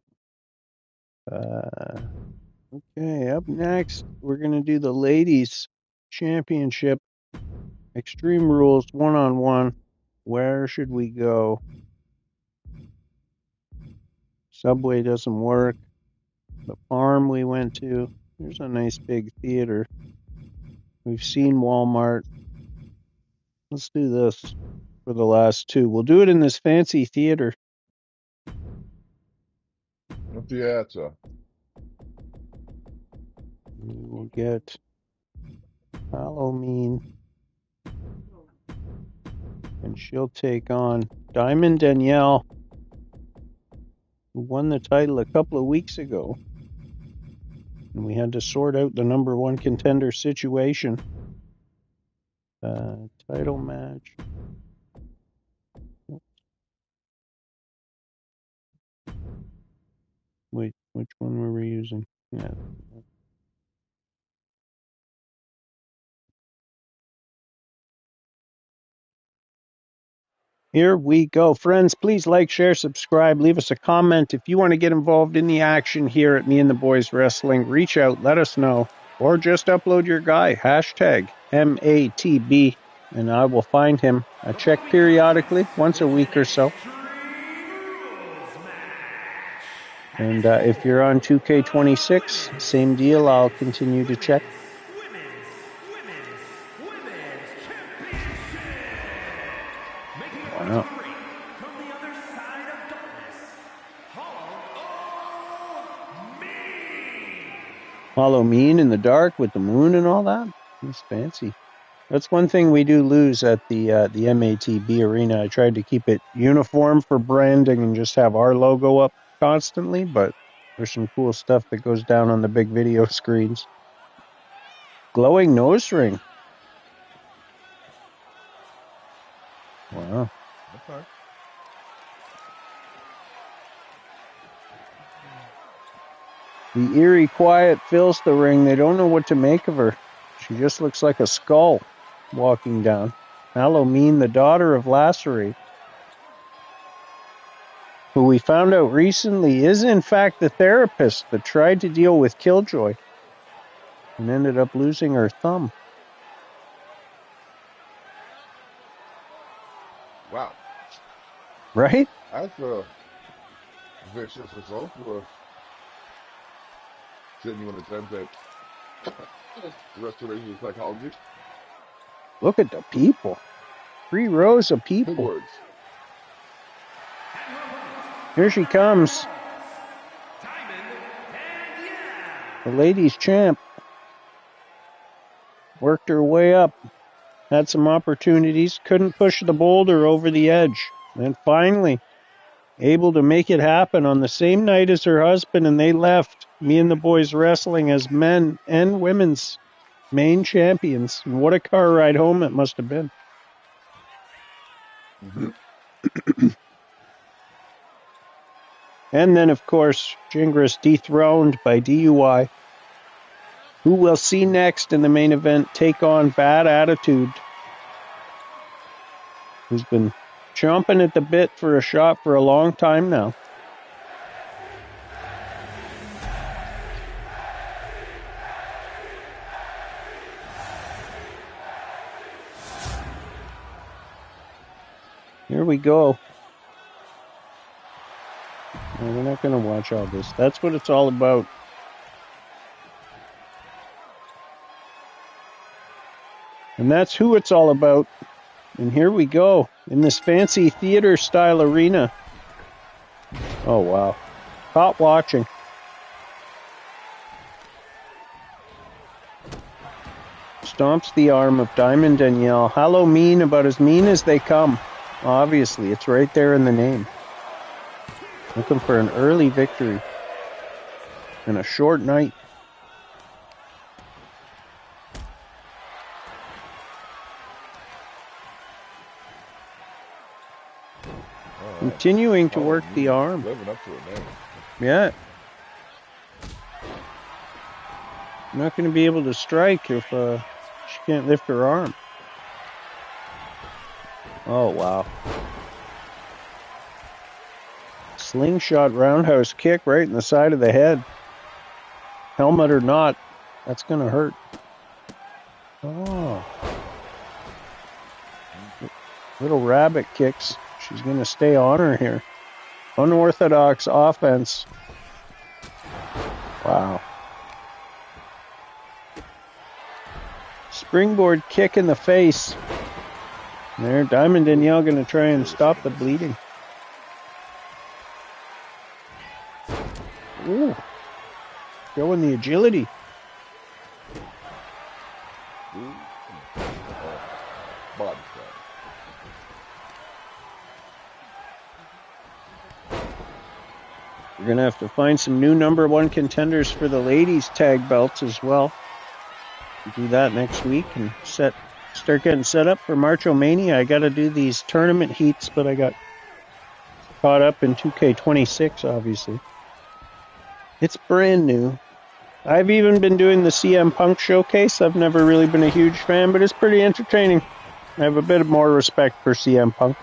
Okay, up next, we're going to do the Ladies Championship. Extreme Rules, one-on-one. Where should we go? Subway doesn't work. The farm we went to, there's a nice big theater. We've seen Walmart. Let's do this for the last 2. We'll do it in this fancy theater. A theater. We'll get Halloween and She'll take on Diamond Danielle, who won the title a couple of weeks ago. And we had to sort out the number one contender situation. Title match. Wait, which one were we using? Yeah. Here we go. Friends, please like, share, subscribe, leave us a comment. If you want to get involved in the action here at Me and the Boys Wrestling, reach out, let us know, or just upload your guy, hashtag MATB, and I will find him. I check periodically, once a week or so. And if you're on 2K26, same deal, I'll continue to check. Wow. Hollow Mean in the dark with the moon and all that? That's fancy. That's one thing we do lose at the MATB arena. I tried to keep it uniform for branding and just have our logo up constantly, but there's some cool stuff that goes down on the big video screens. Glowing nose ring. Wow. Okay. The eerie quiet fills the ring. They don't know what to make of her. She just looks like a skull walking down. Halloween, the daughter of Lacerate, who we found out recently is in fact the therapist that tried to deal with Killjoy and ended up losing her thumb. Wow. Right? That's a vicious result for genuine attempt at restoration of psychology. Look at the people. 3 rows of Big people. words. Here she comes. The ladies champ. Worked her way up. Had some opportunities. Couldn't push the boulder over the edge. And finally, able to make it happen on the same night as her husband, and they left Me and the Boys Wrestling as men and women's main champions. And what a car ride home it must have been. Mm-hmm. And then, of course, Gingras dethroned by DUI. Who we'll see next in the main event take on Bad Attitude, who's been chomping at the bit for a shot for a long time now. Here we go. No, we're not going to watch all this. That's what it's all about. And that's who it's all about. And here we go in this fancy theater-style arena. Oh, wow. Caught watching. Stomps the arm of Diamond Danielle. Hello mean, about as mean as they come. Obviously, it's right there in the name. Looking for an early victory. And a short night. Continuing to work the arm. Living up to it, man. Yeah. I'm not going to be able to strike if she can't lift her arm. Oh, wow. Slingshot roundhouse kick right in the side of the head. Helmet or not, that's going to hurt. Oh. Little rabbit kicks. She's going to stay on her here. Unorthodox offense. Wow. Springboard kick in the face. There, Diamond Danielle going to try and stop the bleeding. Ooh. Showing the agility. Body We're going to have to find some new #1 contenders for the ladies' tag belts as well. We'll do that next week and start getting set up for Marcho Mania. I got to do these tournament heats, but I got caught up in 2K26, obviously. It's brand new. I've even been doing the CM Punk showcase. I've never really been a huge fan, but it's pretty entertaining. I have a bit more respect for CM Punk.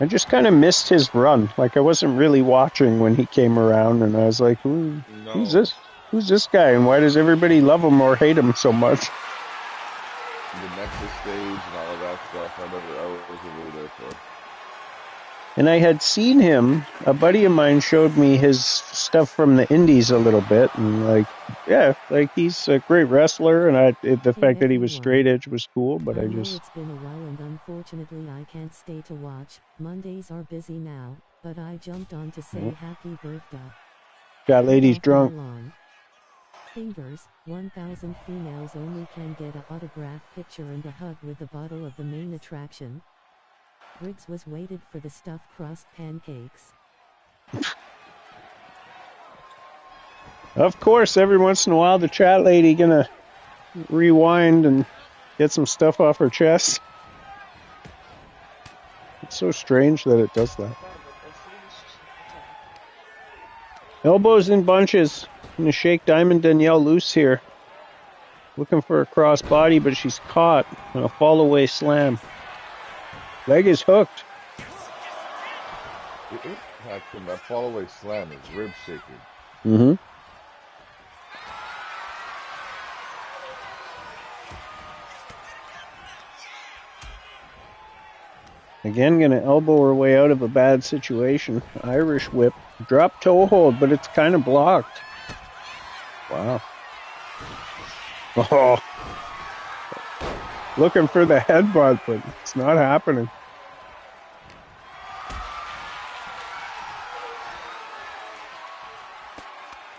I just kind of missed his run. Like, I wasn't really watching when he came around, and I was like, who's this? Who's this guy, and why does everybody love him or hate him so much? The Nexus stage and all of that stuff, I wasn't really there for. And I had seen him. A buddy of mine showed me his stuff from the indies a little bit, and he's a great wrestler, and the fact that he was straight edge was cool, but I know it's been a while, and unfortunately I can't stay to watch. Mondays are busy now, but I jumped on to say happy birthday. Got ladies drunk. Fingers, 1,000 females only can get an autograph picture and a hug with the bottle of the main attraction. Briggs was waited for the stuffed crust pancakes. Of course, every once in a while, the chat lady gonna rewind and get some stuff off her chest. It's so strange that it does that. Elbows in bunches. Gonna shake Diamond Danielle loose here. Looking for a cross body, but she's caught on a fall away slam. Leg is hooked. That fall away slam is rib shaking. Mm-hmm. Again, gonna elbow her way out of a bad situation. Irish whip. Drop toe hold, but it's kind of blocked. Wow. Oh. Looking for the headbutt, but it's not happening.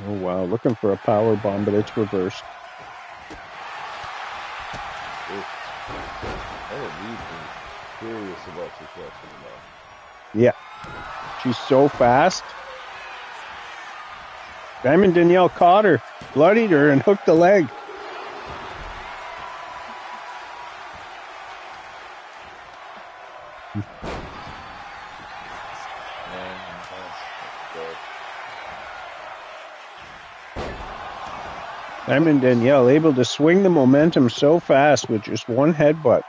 Oh, wow. Looking for a power bomb, but it's reversed. Curious about success now. Yeah. She's so fast. Diamond Danielle caught her, bloodied her, and hooked the leg. Diamond Danielle able to swing the momentum so fast with just one headbutt.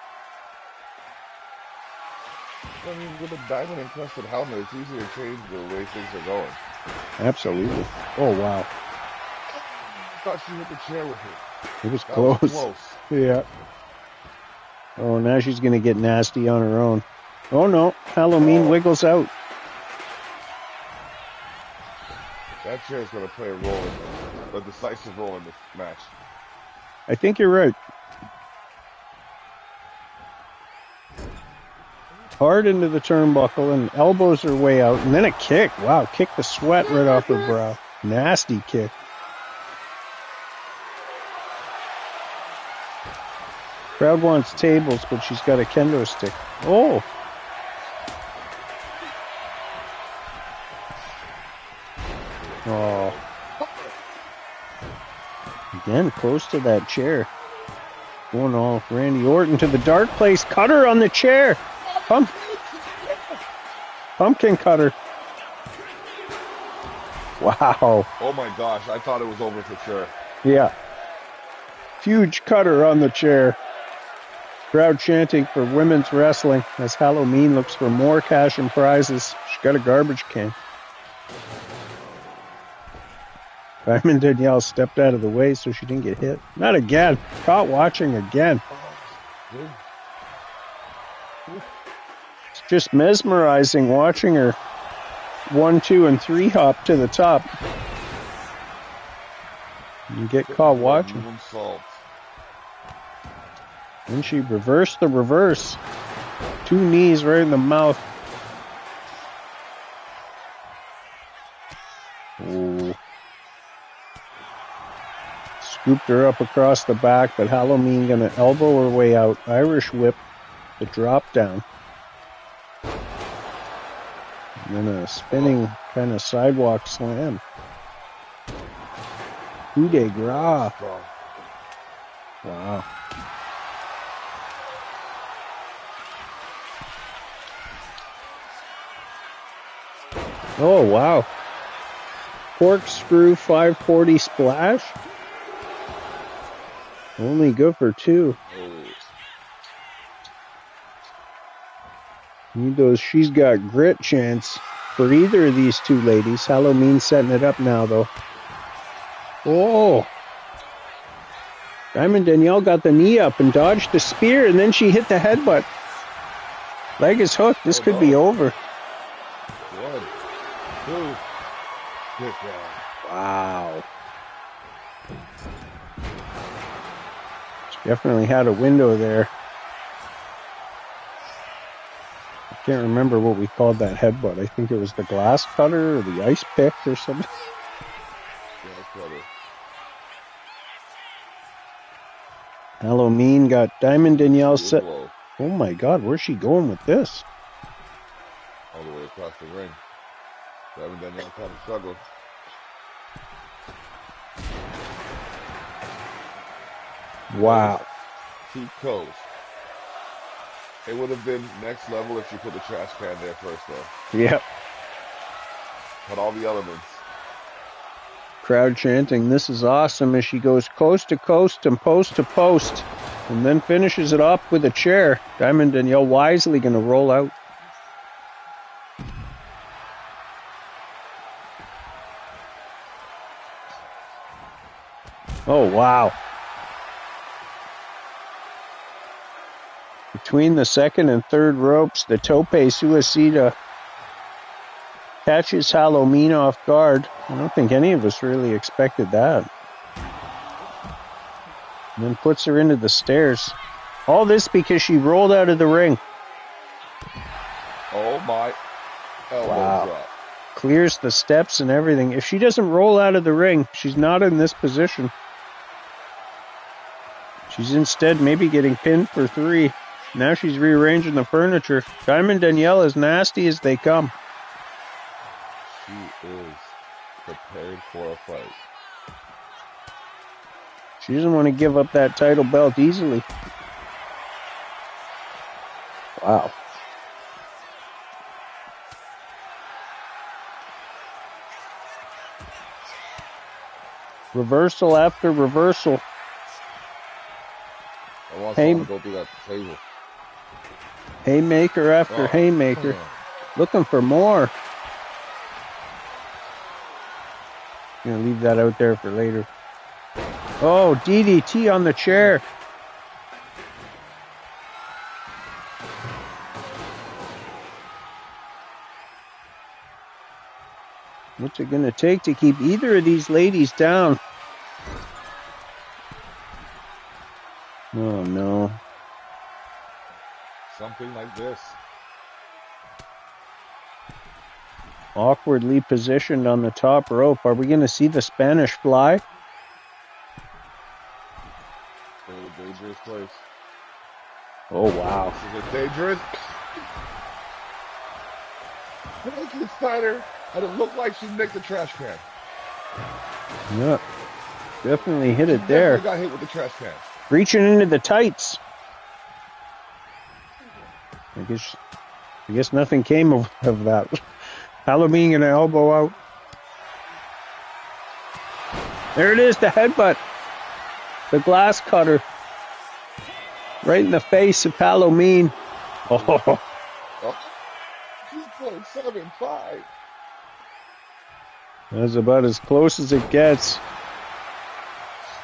I mean, with a diamond encrusted helmet, it's easy to change the way things are going. Absolutely. Oh, wow. I thought she hit the chair with it. It was close. Yeah. Oh, now she's going to get nasty on her own. Oh, no. Halloween wiggles out. That chair is going to play a decisive role in this match. I think you're right. Hard into the turnbuckle and elbows her way out. And then a kick. Wow, kick the sweat right off her brow. Nasty kick. Crowd wants tables, but she's got a kendo stick. Oh. Oh. Again, close to that chair. Going all Randy Orton to the dark place. Cutter on the chair. Pumpkin cutter. Wow. Oh my gosh, I thought it was over for sure. Yeah. Huge cutter on the chair. Crowd chanting for women's wrestling as Halloween looks for more cash and prizes. She got a garbage can. Diamond Danielle stepped out of the way so she didn't get hit. Not again. Caught watching again. It's just mesmerizing watching her 1, 2, and 3 hop to the top. You get caught watching. And she reversed the reverse. 2 knees right in the mouth. Oh. Scooped her up across the back, but Halloween gonna elbow her way out. Irish whip, the drop down. And then a spinning kind of sidewalk slam. Coup de grace. Strong. Wow. Oh, wow. Corkscrew 540 splash. Only good for 2. Need those she's got grit chants for either of these two ladies. Halloween setting it up now, though. Oh. Diamond Danielle got the knee up and dodged the spear, and then she hit the headbutt. Leg is hooked. This could be over. 1, 2. Good job. Wow. She definitely had a window there. I can't remember what we called that headbutt. I think it was the glass cutter or the ice pick or something. Halloween got Diamond Danielle set. Oh my God, where's she going with this? All the way across the ring. Diamond Danielle kind of struggled. Wow. Too close. It would have been next level if she put the trash can there first, though. Yep. Had all the elements. Crowd chanting, "This is awesome," as she goes coast to coast and post to post, and then finishes it off with a chair. Diamond Danielle wisely going to roll out. Oh, wow. Between the second and third ropes, the tope suicida catches Halloween off guard. I don't think any of us really expected that. And then puts her into the stairs. All this because she rolled out of the ring. Oh my elbow drop. Clears the steps and everything. If she doesn't roll out of the ring, she's not in this position. She's instead maybe getting pinned for 3. Now she's rearranging the furniture. Diamond Danielle as nasty as they come. She is prepared for a fight. She doesn't want to give up that title belt easily. Wow. Reversal after reversal. I want someone to go through that table. Haymaker after haymaker. Looking for more. Gonna leave that out there for later. Oh, DDT on the chair. What's it gonna take to keep either of these ladies down? Oh no. Something like this. Awkwardly positioned on the top rope. Are we going to see the Spanish fly? A dangerous place. Oh, wow. This is a dangerous. Look at Steiner. And it looked like she nicked the trash can. Yeah. Definitely hit it there. Definitely got hit with the trash can. Reaching into the tights. I guess nothing came of that. Halloween and an elbow out. There it is, the headbutt. The glass cutter. Right in the face of Halloween. Oh. 2.75. That's about as close as it gets.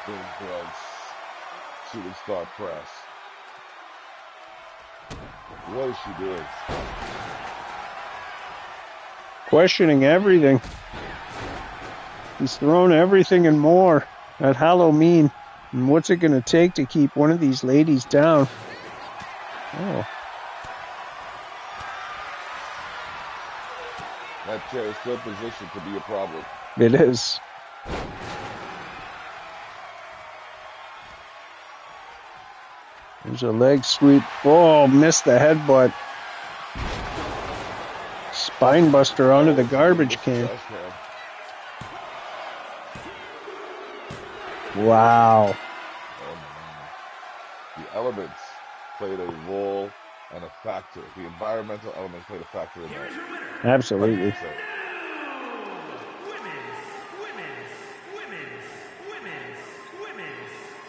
Spin drugs. Shooting star press. What is she doing? Questioning everything. He's thrown everything and more at Halloween. And what's it going to take to keep one of these ladies down? Oh. That chair is still positioned to be a problem. It is. There's a leg sweep. Oh, missed the headbutt. Spine buster onto the Oh, garbage missed the can. trash can. Wow. Oh man. The elements played a role and a factor. The environmental elements played a factor in that. Absolutely. 100%.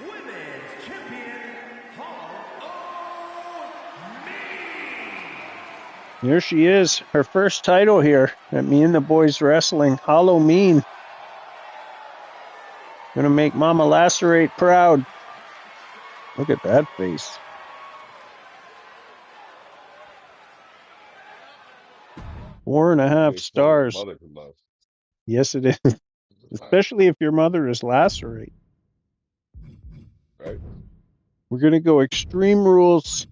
Women's champion, Hall of Mean. Here she is, her first title here at Me and the Boys Wrestling. Hollow Mean. Gonna make Mama Lacerate proud. Look at that face. Four and a half Face only a stars. mother could love. Yes, it is. It's a fact, Especially if your mother is Lacerate. right? We're gonna go Extreme Rules